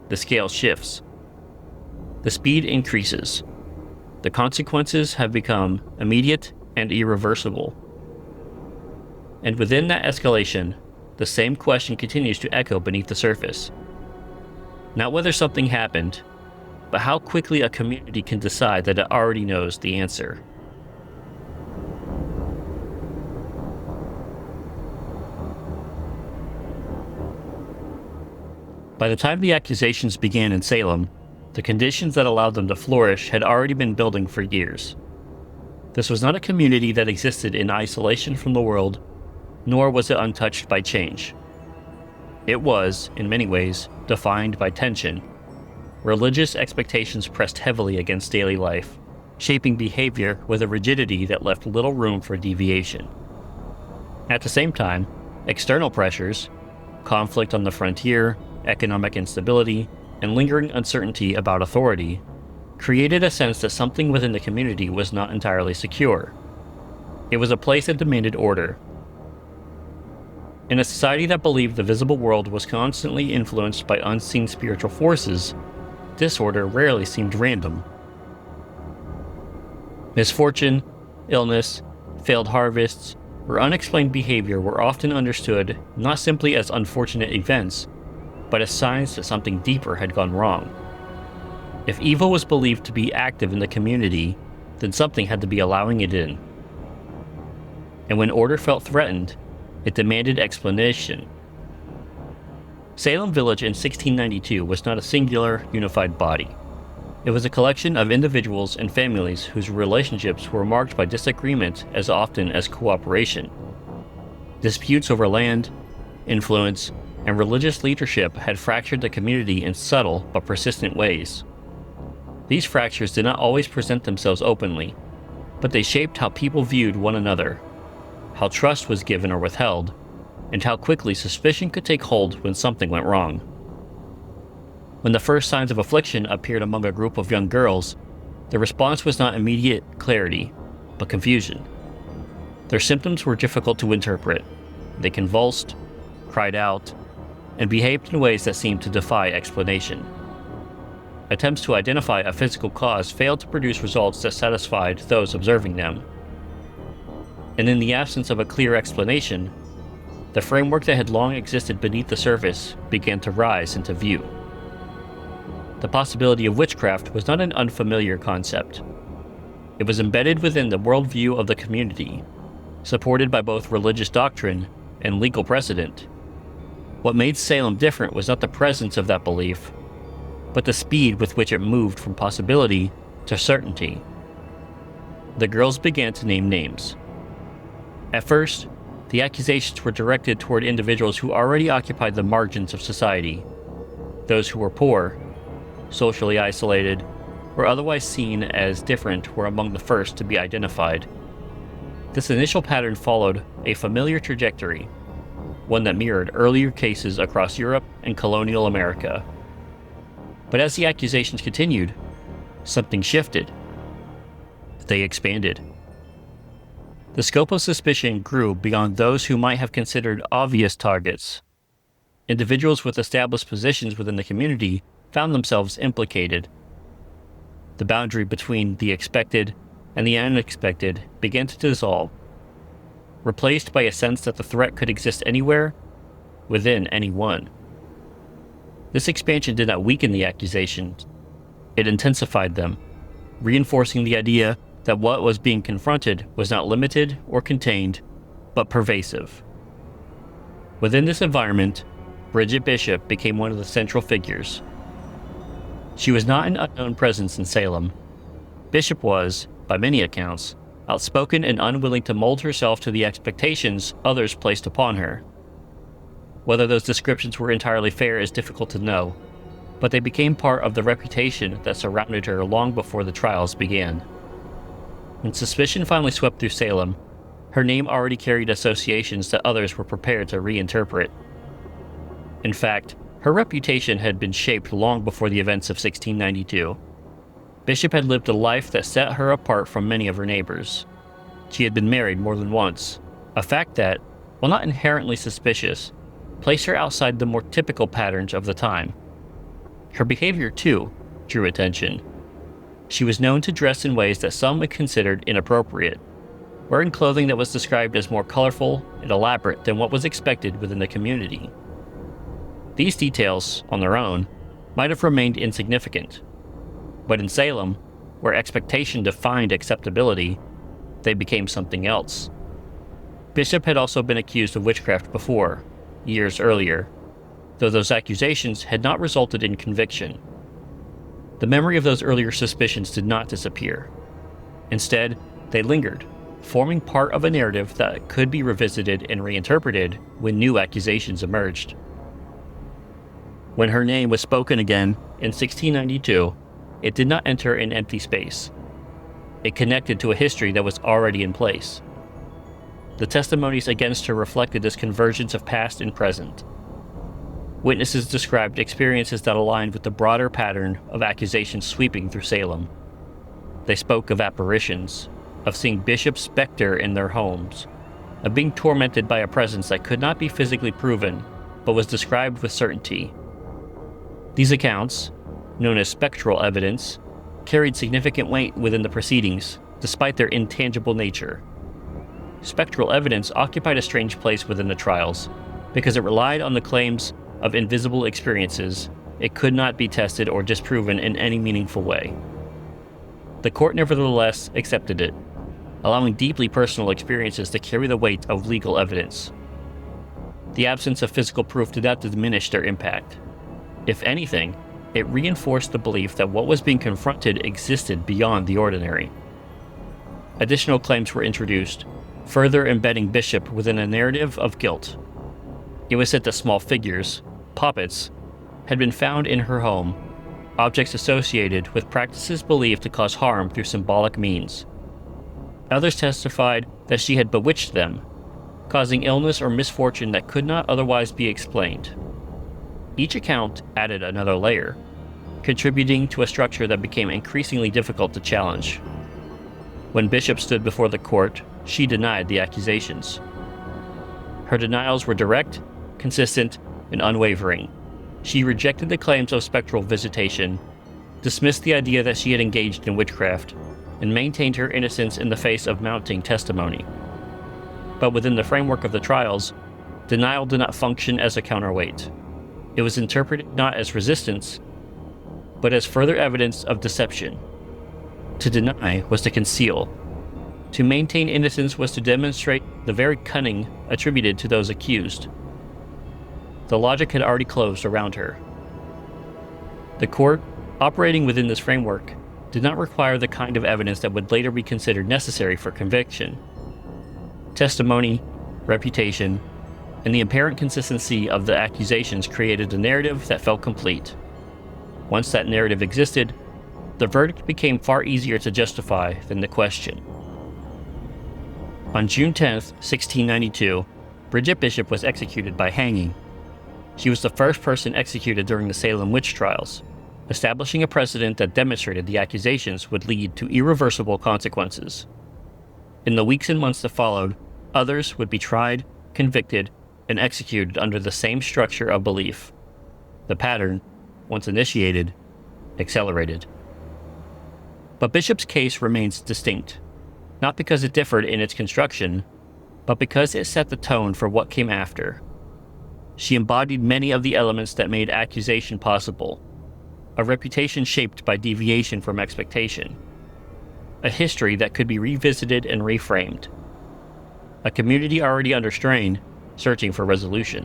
The scale shifts. The speed increases. The consequences have become immediate and irreversible. And within that escalation, the same question continues to echo beneath the surface. Not whether something happened, but how quickly a community can decide that it already knows the answer. By the time the accusations began in Salem, the conditions that allowed them to flourish had already been building for years. This was not a community that existed in isolation from the world, nor was it untouched by change. It was, in many ways, defined by tension. Religious expectations pressed heavily against daily life, shaping behavior with a rigidity that left little room for deviation. At the same time, external pressures, conflict on the frontier, economic instability, and lingering uncertainty about authority, created a sense that something within the community was not entirely secure. It was a place that demanded order. In a society that believed the visible world was constantly influenced by unseen spiritual forces, disorder rarely seemed random. Misfortune, illness, failed harvests, or unexplained behavior were often understood not simply as unfortunate events, but as signs that something deeper had gone wrong. If evil was believed to be active in the community, then something had to be allowing it in. And when order felt threatened, it demanded explanation. Salem Village in 1692 was not a singular, unified body. It was a collection of individuals and families whose relationships were marked by disagreement as often as cooperation. Disputes over land, influence, and religious leadership had fractured the community in subtle but persistent ways. These fractures did not always present themselves openly, but they shaped how people viewed one another, how trust was given or withheld, and how quickly suspicion could take hold when something went wrong. When the first signs of affliction appeared among a group of young girls, the response was not immediate clarity, but confusion. Their symptoms were difficult to interpret. They convulsed, cried out, and behaved in ways that seemed to defy explanation. Attempts to identify a physical cause failed to produce results that satisfied those observing them. And in the absence of a clear explanation, the framework that had long existed beneath the surface began to rise into view. The possibility of witchcraft was not an unfamiliar concept. It was embedded within the worldview of the community, supported by both religious doctrine and legal precedent. What made Salem different was not the presence of that belief, but the speed with which it moved from possibility to certainty. The girls began to name names. At first, the accusations were directed toward individuals who already occupied the margins of society, those who were poor, socially isolated, or otherwise seen as different were among the first to be identified. This initial pattern followed a familiar trajectory, one that mirrored earlier cases across Europe and colonial America. But as the accusations continued, something shifted. They expanded. The scope of suspicion grew beyond those who might have considered obvious targets. Individuals with established positions within the community found themselves implicated. The boundary between the expected and the unexpected began to dissolve, replaced by a sense that the threat could exist anywhere, within anyone. This expansion did not weaken the accusations, it intensified them, reinforcing the idea that what was being confronted was not limited or contained, but pervasive. Within this environment, Bridget Bishop became one of the central figures. She was not an unknown presence in Salem. Bishop was, by many accounts, outspoken and unwilling to mold herself to the expectations others placed upon her. Whether those descriptions were entirely fair is difficult to know, but they became part of the reputation that surrounded her long before the trials began. When suspicion finally swept through Salem, her name already carried associations that others were prepared to reinterpret. In fact, her reputation had been shaped long before the events of 1692. Bishop had lived a life that set her apart from many of her neighbors. She had been married more than once, a fact that, while not inherently suspicious, placed her outside the more typical patterns of the time. Her behavior, too, drew attention. She was known to dress in ways that some had considered inappropriate, wearing clothing that was described as more colorful and elaborate than what was expected within the community. These details, on their own, might have remained insignificant, but in Salem, where expectation defined acceptability, they became something else. Bishop had also been accused of witchcraft before, years earlier, though those accusations had not resulted in conviction. The memory of those earlier suspicions did not disappear. Instead, they lingered, forming part of a narrative that could be revisited and reinterpreted when new accusations emerged. When her name was spoken again in 1692, it did not enter an empty space. It connected to a history that was already in place. The testimonies against her reflected this convergence of past and present. Witnesses described experiences that aligned with the broader pattern of accusations sweeping through Salem. They spoke of apparitions, of seeing Bishop's specter in their homes, of being tormented by a presence that could not be physically proven, but was described with certainty. These accounts, known as spectral evidence, carried significant weight within the proceedings, despite their intangible nature. Spectral evidence occupied a strange place within the trials, because it relied on the claims of invisible experiences. It could not be tested or disproven in any meaningful way. The court nevertheless accepted it, allowing deeply personal experiences to carry the weight of legal evidence. The absence of physical proof did not diminish their impact. If anything, it reinforced the belief that what was being confronted existed beyond the ordinary. Additional claims were introduced, further embedding Bishop within a narrative of guilt. It was said that small figures, puppets, had been found in her home, objects associated with practices believed to cause harm through symbolic means. Others testified that she had bewitched them, causing illness or misfortune that could not otherwise be explained. Each account added another layer, contributing to a structure that became increasingly difficult to challenge. When Bishop stood before the court, she denied the accusations. Her denials were direct, consistent, and unwavering. She rejected the claims of spectral visitation, dismissed the idea that she had engaged in witchcraft, and maintained her innocence in the face of mounting testimony. But within the framework of the trials, denial did not function as a counterweight. It was interpreted not as resistance, but as further evidence of deception. To deny was to conceal. To maintain innocence was to demonstrate the very cunning attributed to those accused. The logic had already closed around her. The court, operating within this framework, did not require the kind of evidence that would later be considered necessary for conviction. Testimony, reputation, and the apparent consistency of the accusations created a narrative that felt complete. Once that narrative existed, the verdict became far easier to justify than the question. On June 10, 1692, Bridget Bishop was executed by hanging. She was the first person executed during the Salem witch trials, establishing a precedent that demonstrated the accusations would lead to irreversible consequences. In the weeks and months that followed, others would be tried, convicted, and executed under the same structure of belief. The pattern, once initiated, accelerated. But Bishop's case remains distinct, not because it differed in its construction, but because it set the tone for what came after. She embodied many of the elements that made accusation possible: a reputation shaped by deviation from expectation, a history that could be revisited and reframed, a community already under strain, searching for resolution.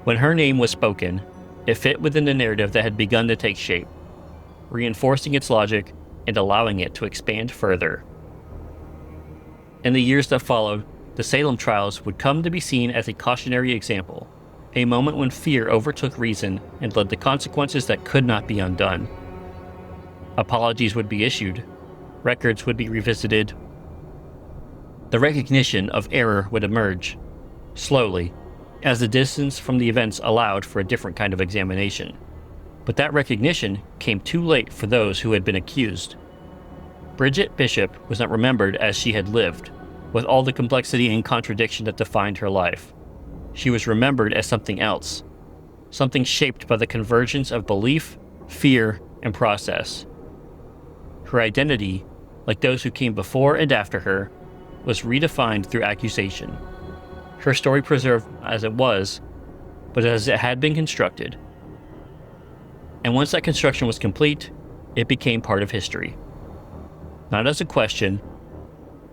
When her name was spoken, it fit within the narrative that had begun to take shape, reinforcing its logic and allowing it to expand further. In the years that followed, the Salem trials would come to be seen as a cautionary example, a moment when fear overtook reason and led to consequences that could not be undone. Apologies would be issued, records would be revisited. The recognition of error would emerge, slowly, as the distance from the events allowed for a different kind of examination. But that recognition came too late for those who had been accused. Bridget Bishop was not remembered as she had lived, with all the complexity and contradiction that defined her life. She was remembered as something else, something shaped by the convergence of belief, fear, and process. Her identity, like those who came before and after her, was redefined through accusation. Her story preserved as it was, but as it had been constructed. And once that construction was complete, it became part of history. Not as a question,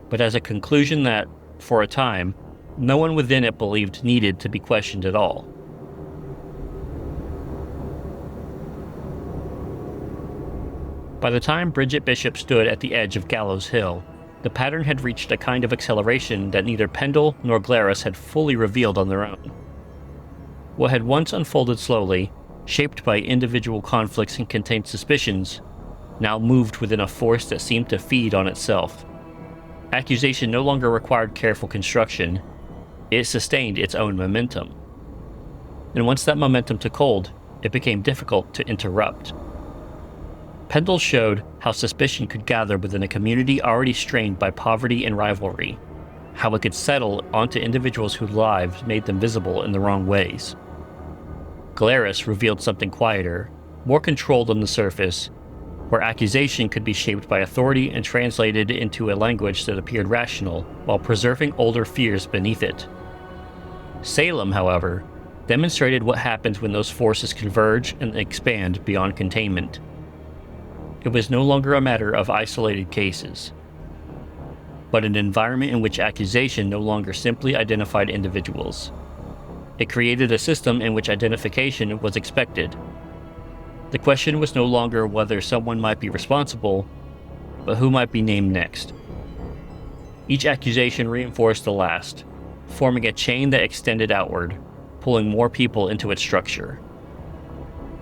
but as a conclusion that, for a time, no one within it believed needed to be questioned at all. By the time Bridget Bishop stood at the edge of Gallows Hill, the pattern had reached a kind of acceleration that neither Pendle nor Glarus had fully revealed on their own. What had once unfolded slowly, shaped by individual conflicts and contained suspicions, now moved within a force that seemed to feed on itself. Accusation no longer required careful construction, it sustained its own momentum. And once that momentum took hold, it became difficult to interrupt. Pendle showed how suspicion could gather within a community already strained by poverty and rivalry, how it could settle onto individuals whose lives made them visible in the wrong ways. Glarus revealed something quieter, more controlled on the surface, where accusation could be shaped by authority and translated into a language that appeared rational while preserving older fears beneath it. Salem, however, demonstrated what happens when those forces converge and expand beyond containment. It was no longer a matter of isolated cases, but an environment in which accusation no longer simply identified individuals. It created a system in which identification was expected. The question was no longer whether someone might be responsible, but who might be named next. Each accusation reinforced the last, forming a chain that extended outward, pulling more people into its structure.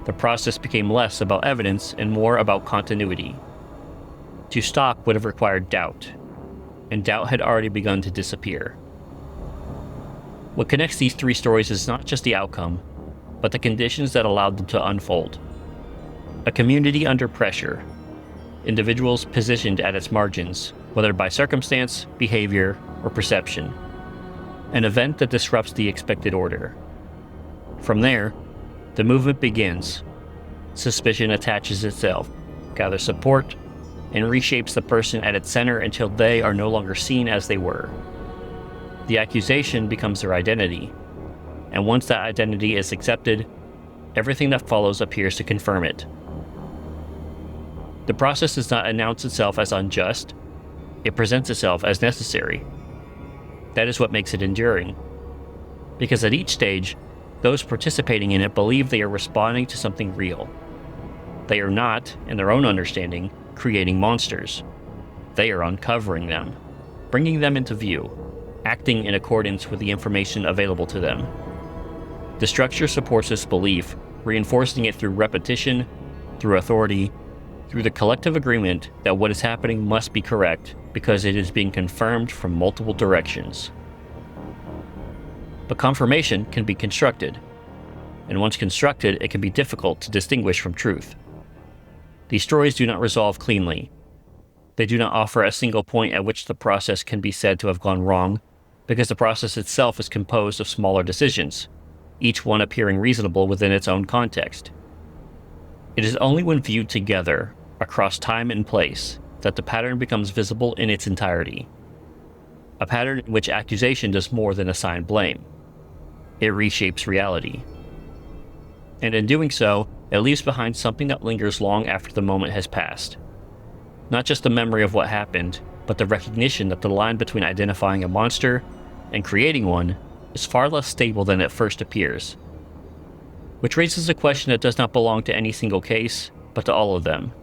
The process became less about evidence and more about continuity. To stop would have required doubt, and doubt had already begun to disappear. What connects these three stories is not just the outcome, but the conditions that allowed them to unfold. A community under pressure, individuals positioned at its margins, whether by circumstance, behavior, or perception. An event that disrupts the expected order. From there, the movement begins, suspicion attaches itself, gathers support, and reshapes the person at its center until they are no longer seen as they were. The accusation becomes their identity, and once that identity is accepted, everything that follows appears to confirm it. The process does not announce itself as unjust, it presents itself as necessary. That is what makes it enduring, because at each stage, those participating in it believe they are responding to something real. They are not, in their own understanding, creating monsters. They are uncovering them, bringing them into view, acting in accordance with the information available to them. The structure supports this belief, reinforcing it through repetition, through authority, through the collective agreement that what is happening must be correct because it is being confirmed from multiple directions. But confirmation can be constructed, and once constructed, it can be difficult to distinguish from truth. These stories do not resolve cleanly. They do not offer a single point at which the process can be said to have gone wrong, because the process itself is composed of smaller decisions, each one appearing reasonable within its own context. It is only when viewed together, across time and place, that the pattern becomes visible in its entirety. A pattern in which accusation does more than assign blame. It reshapes reality. And in doing so, it leaves behind something that lingers long after the moment has passed. Not just the memory of what happened, but the recognition that the line between identifying a monster and creating one is far less stable than it first appears. Which raises a question that does not belong to any single case, but to all of them.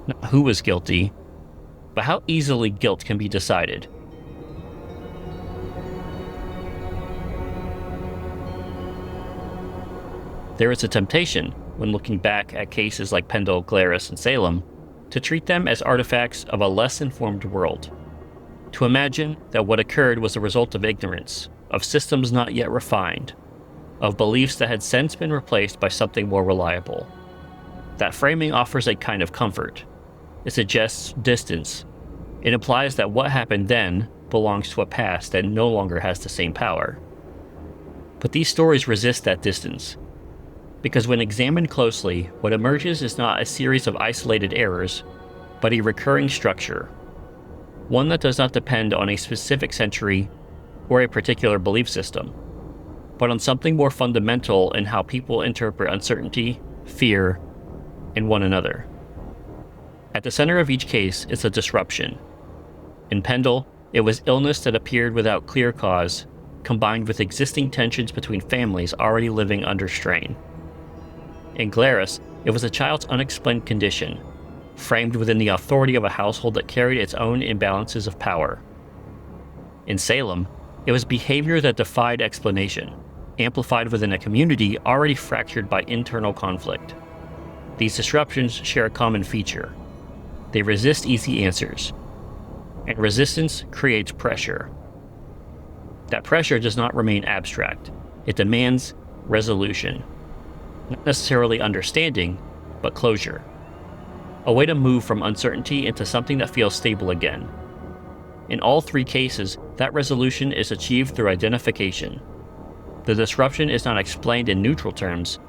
Not who was guilty, but how easily guilt can be decided. There is a temptation, when looking back at cases like Pendle, Glarus, and Salem, to treat them as artifacts of a less informed world. To imagine that what occurred was a result of ignorance, of systems not yet refined, of beliefs that had since been replaced by something more reliable. That framing offers a kind of comfort. It suggests distance. It implies that what happened then belongs to a past that no longer has the same power. But these stories resist that distance, because when examined closely, what emerges is not a series of isolated errors, but a recurring structure, one that does not depend on a specific century or a particular belief system, but on something more fundamental in how people interpret uncertainty, fear, and one another. At the center of each case is a disruption. In Pendle, it was illness that appeared without clear cause, combined with existing tensions between families already living under strain. In Glarus, it was a child's unexplained condition, framed within the authority of a household that carried its own imbalances of power. In Salem, it was behavior that defied explanation, amplified within a community already fractured by internal conflict. These disruptions share a common feature. They resist easy answers, and resistance creates pressure. That pressure does not remain abstract. It demands resolution. Not necessarily understanding, but closure. A way to move from uncertainty into something that feels stable again. In all three cases, that resolution is achieved through identification. The disruption is not explained in neutral terms.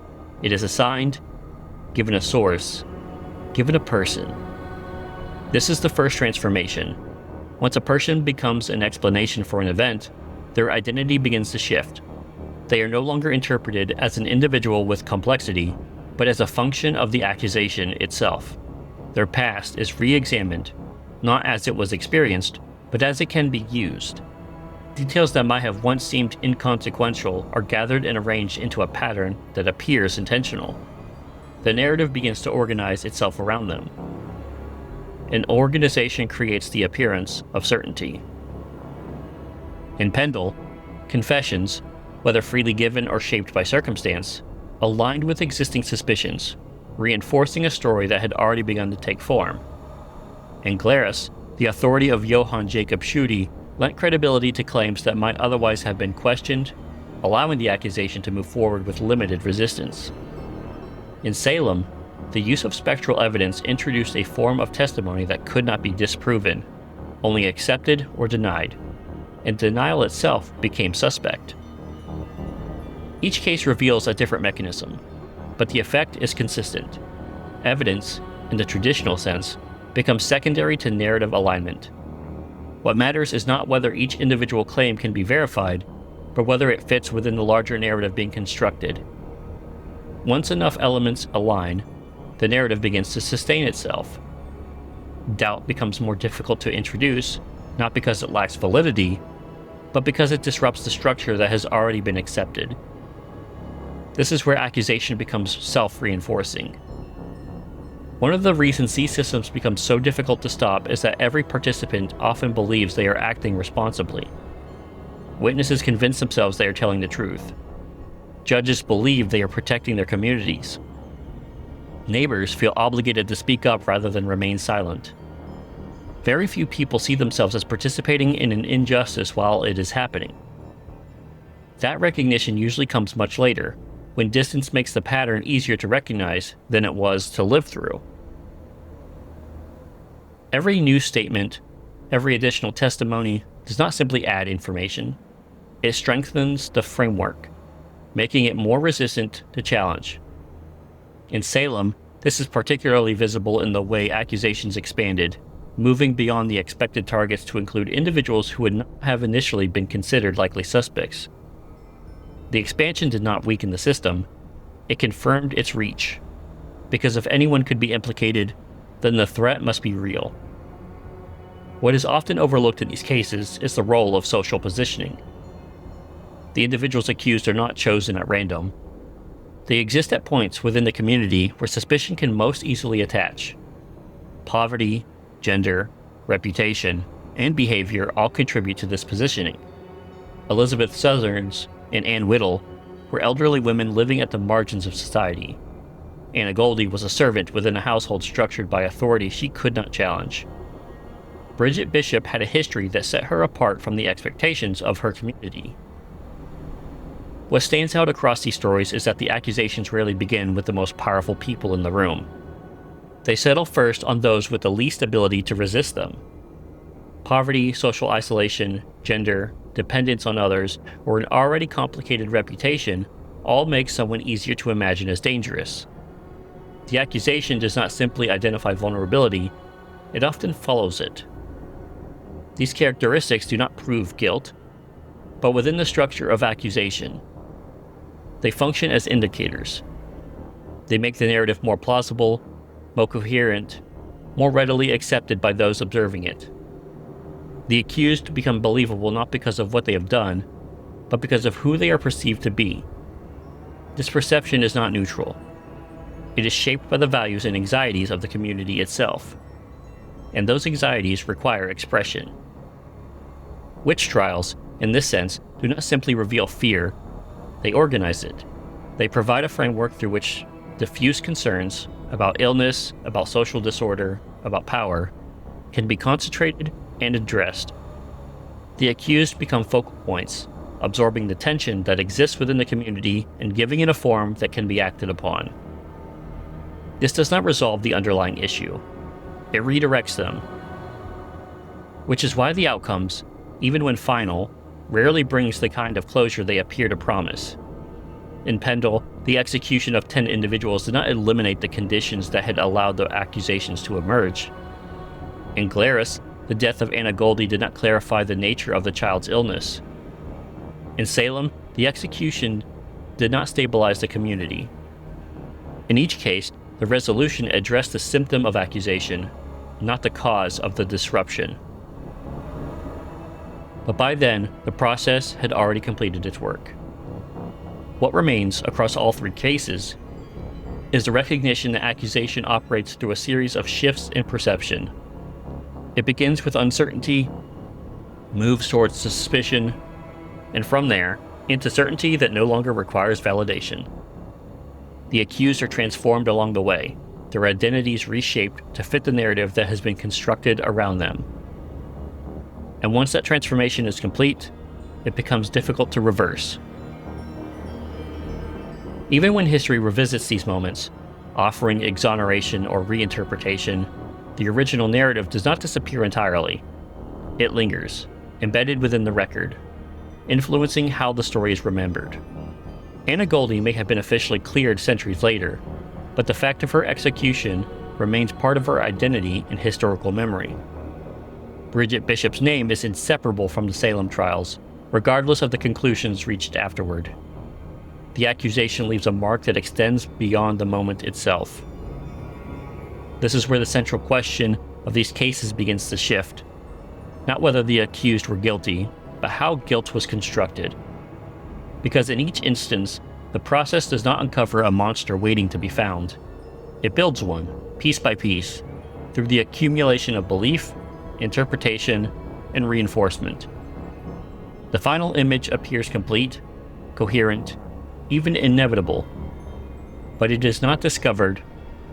It is assigned, given a source, given a person. This is the first transformation. Once a person becomes an explanation for an event, their identity begins to shift. They are no longer interpreted as an individual with complexity, but as a function of the accusation itself. Their past is re-examined, not as it was experienced, but as it can be used. Details that might have once seemed inconsequential are gathered and arranged into a pattern that appears intentional. The narrative begins to organize itself around them. An organization creates the appearance of certainty. In Pendle, confessions, whether freely given or shaped by circumstance, aligned with existing suspicions, reinforcing a story that had already begun to take form. In Glarus, the authority of Johann Jacob Schutte lent credibility to claims that might otherwise have been questioned, allowing the accusation to move forward with limited resistance. In Salem, the use of spectral evidence introduced a form of testimony that could not be disproven, only accepted or denied, and denial itself became suspect. Each case reveals a different mechanism. but the effect is consistent. Evidence, in the traditional sense, becomes secondary to narrative alignment. What matters is not whether each individual claim can be verified, but whether it fits within the larger narrative being constructed. Once enough elements align, the narrative begins to sustain itself. Doubt becomes more difficult to introduce, not because it lacks validity, but because it disrupts the structure that has already been accepted. This is where accusation becomes self-reinforcing. One of the reasons these systems become so difficult to stop is that every participant often believes they are acting responsibly. Witnesses convince themselves they are telling the truth. Judges believe they are protecting their communities. Neighbors feel obligated to speak up rather than remain silent. Very few people see themselves as participating in an injustice while it is happening. That recognition usually comes much later, when distance makes the pattern easier to recognize than it was to live through. Every new statement, every additional testimony does not simply add information. It strengthens the framework, making it more resistant to challenge. In Salem, this is particularly visible in the way accusations expanded, moving beyond the expected targets to include individuals who would not have initially been considered likely suspects. The expansion did not weaken the system, it confirmed its reach. Because if anyone could be implicated, then the threat must be real. What is often overlooked in these cases is the role of social positioning. The individuals accused are not chosen at random. They exist at points within the community where suspicion can most easily attach. Poverty, gender, reputation, and behavior all contribute to this positioning. Elizabeth Southerns and Anne Whittle were elderly women living at the margins of society. Anna Göldi was a servant within a household structured by authority she could not challenge. Bridget Bishop had a history that set her apart from the expectations of her community. What stands out across these stories is that the accusations rarely begin with the most powerful people in the room. They settle first on those with the least ability to resist them. Poverty, social isolation, gender, dependence on others, or an already complicated reputation all make someone easier to imagine as dangerous. The accusation does not simply identify vulnerability, it often follows it. These characteristics do not prove guilt, but within the structure of accusation, they function as indicators. They make the narrative more plausible, more coherent, more readily accepted by those observing it. The accused become believable not because of what they have done, but because of who they are perceived to be. This perception is not neutral. It is shaped by the values and anxieties of the community itself, and those anxieties require expression. Witch trials, in this sense, do not simply reveal fear, they organize it. They provide a framework through which diffuse concerns about illness, about social disorder, about power, can be concentrated and addressed. The accused become focal points, absorbing the tension that exists within the community and giving it a form that can be acted upon. This does not resolve the underlying issue. It redirects them. Which is why the outcomes, even when final, rarely brings the kind of closure they appear to promise. In Pendle, the execution of 10 individuals did not eliminate the conditions that had allowed the accusations to emerge. In Glarus, the death of Anna Göldi did not clarify the nature of the child's illness. In Salem, the execution did not stabilize the community. In each case, the resolution addressed the symptom of accusation, not the cause of the disruption. But by then, the process had already completed its work. What remains across all three cases is the recognition that accusation operates through a series of shifts in perception. It begins with uncertainty, moves towards suspicion, and from there, into certainty that no longer requires validation. The accused are transformed along the way, their identities reshaped to fit the narrative that has been constructed around them. And once that transformation is complete, it becomes difficult to reverse. Even when history revisits these moments, offering exoneration or reinterpretation, the original narrative does not disappear entirely. It lingers, embedded within the record, influencing how the story is remembered. Anna Göldi may have been officially cleared centuries later, but the fact of her execution remains part of her identity and historical memory. Bridget Bishop's name is inseparable from the Salem trials, regardless of the conclusions reached afterward. The accusation leaves a mark that extends beyond the moment itself. This is where the central question of these cases begins to shift. Not whether the accused were guilty, but how guilt was constructed. Because in each instance, the process does not uncover a monster waiting to be found. It builds one, piece by piece, through the accumulation of belief, interpretation, and reinforcement. The final image appears complete, coherent, even inevitable. But it is not discovered,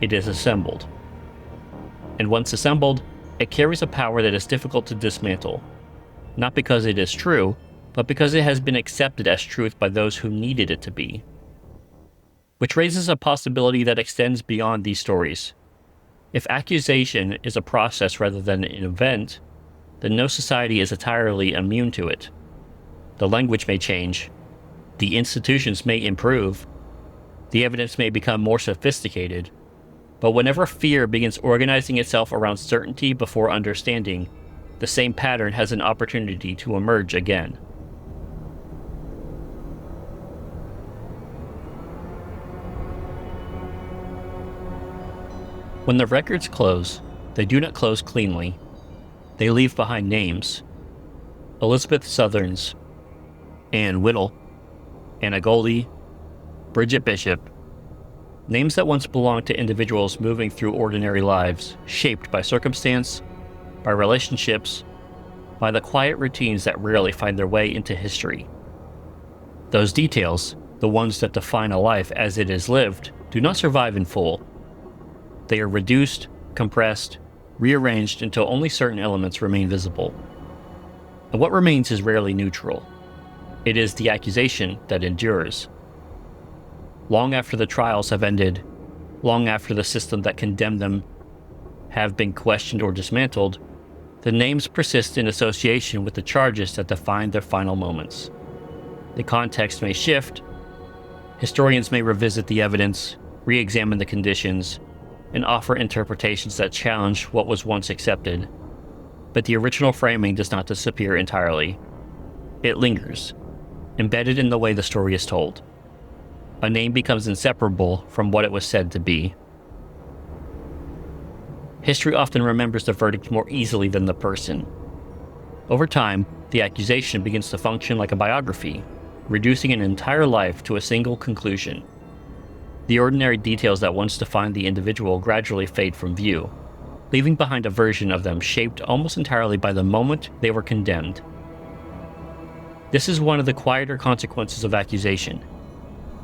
it is assembled. And once assembled, it carries a power that is difficult to dismantle, not because it is true, but because it has been accepted as truth by those who needed it to be. Which raises a possibility that extends beyond these stories. If accusation is a process rather than an event, then no society is entirely immune to it. The language may change, the institutions may improve, the evidence may become more sophisticated, but whenever fear begins organizing itself around certainty before understanding, the same pattern has an opportunity to emerge again. When the records close, they do not close cleanly. They leave behind names. Elizabeth Southerns, Anne Whittle, Anna Göldi, Bridget Bishop. Names that once belonged to individuals moving through ordinary lives, shaped by circumstance, by relationships, by the quiet routines that rarely find their way into history. Those details, the ones that define a life as it is lived, do not survive in full. They are reduced, compressed, rearranged until only certain elements remain visible. And what remains is rarely neutral. It is the accusation that endures. Long after the trials have ended, long after the system that condemned them have been questioned or dismantled, the names persist in association with the charges that defined their final moments. The context may shift, historians may revisit the evidence, re-examine the conditions, and offer interpretations that challenge what was once accepted. But the original framing does not disappear entirely. It lingers, embedded in the way the story is told. A name becomes inseparable from what it was said to be. History often remembers the verdict more easily than the person. Over time, the accusation begins to function like a biography, reducing an entire life to a single conclusion. The ordinary details that once defined the individual gradually fade from view, leaving behind a version of them shaped almost entirely by the moment they were condemned. This is one of the quieter consequences of accusation.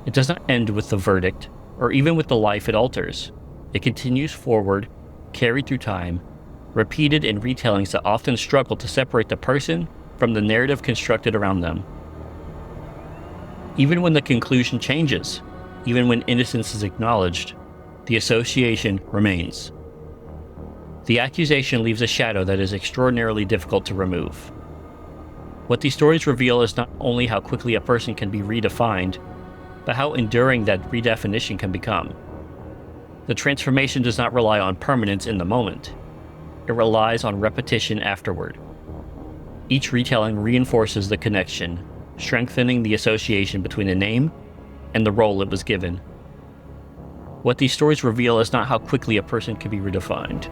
It does not end with the verdict, or even with the life it alters. It continues forward, carried through time, repeated in retellings that often struggle to separate the person from the narrative constructed around them. Even when the conclusion changes, even when innocence is acknowledged, the association remains. The accusation leaves a shadow that is extraordinarily difficult to remove. What these stories reveal is not only how quickly a person can be redefined, but how enduring that redefinition can become. The transformation does not rely on permanence in the moment. It relies on repetition afterward. Each retelling reinforces the connection, strengthening the association between the name and the role it was given. What these stories reveal is not how quickly a person can be redefined.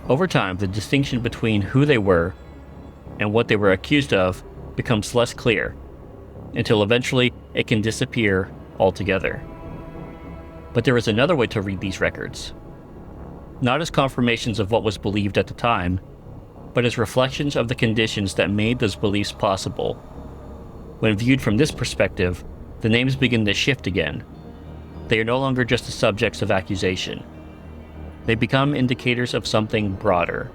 Over time, the distinction between who they were and what they were accused of becomes less clear, until eventually it can disappear altogether. But there is another way to read these records. Not as confirmations of what was believed at the time, but as reflections of the conditions that made those beliefs possible. When viewed from this perspective, the names begin to shift again. They are no longer just the subjects of accusation. They become indicators of something broader,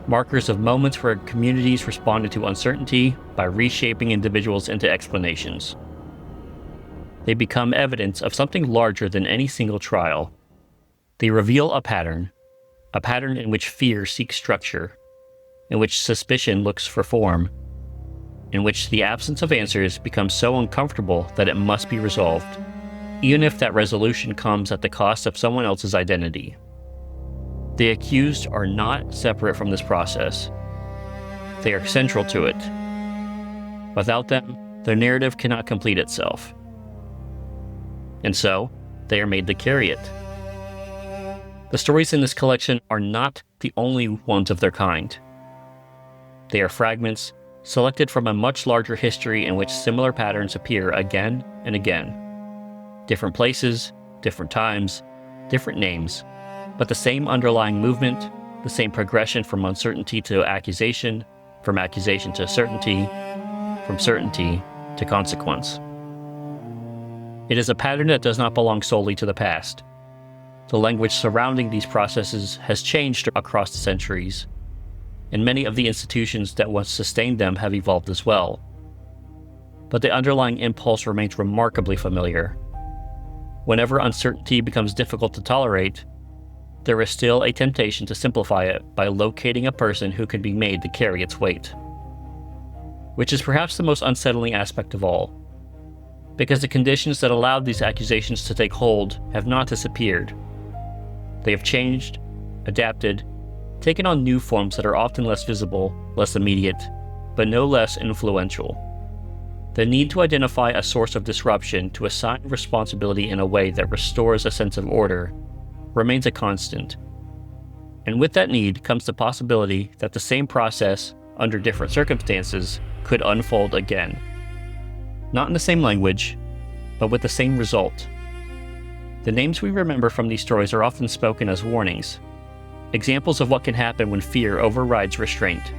markers of moments where communities responded to uncertainty by reshaping individuals into explanations. They become evidence of something larger than any single trial. They reveal a pattern in which fear seeks structure, in which suspicion looks for form, in which the absence of answers becomes so uncomfortable that it must be resolved, even if that resolution comes at the cost of someone else's identity. The accused are not separate from this process. They are central to it. Without them, their narrative cannot complete itself. And so, they are made to carry it. The stories in this collection are not the only ones of their kind. They are fragments selected from a much larger history in which similar patterns appear again and again. Different places, different times, different names, but the same underlying movement, the same progression from uncertainty to accusation, from accusation to certainty, from certainty to consequence. It is a pattern that does not belong solely to the past. The language surrounding these processes has changed across the centuries, and many of the institutions that once sustained them have evolved as well. But the underlying impulse remains remarkably familiar. Whenever uncertainty becomes difficult to tolerate, there is still a temptation to simplify it by locating a person who can be made to carry its weight. Which is perhaps the most unsettling aspect of all, because the conditions that allowed these accusations to take hold have not disappeared. They have changed, adapted, taken on new forms that are often less visible, less immediate, but no less influential. The need to identify a source of disruption to assign responsibility in a way that restores a sense of order remains a constant. And with that need comes the possibility that the same process, under different circumstances, could unfold again. Not in the same language, but with the same result. The names we remember from these stories are often spoken as warnings, examples of what can happen when fear overrides restraint.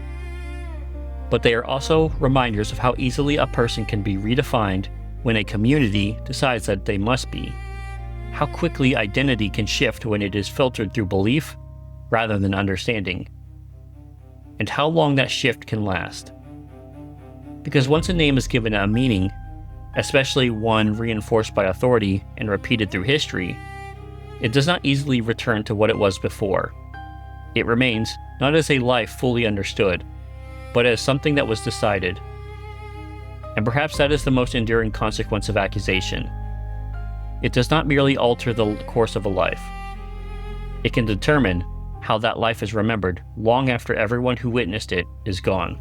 But they are also reminders of how easily a person can be redefined when a community decides that they must be, how quickly identity can shift when it is filtered through belief rather than understanding, and how long that shift can last. Because once a name is given a meaning, especially one reinforced by authority and repeated through history, it does not easily return to what it was before. It remains not as a life fully understood, but as something that was decided. And perhaps that is the most enduring consequence of accusation. It does not merely alter the course of a life. It can determine how that life is remembered long after everyone who witnessed it is gone.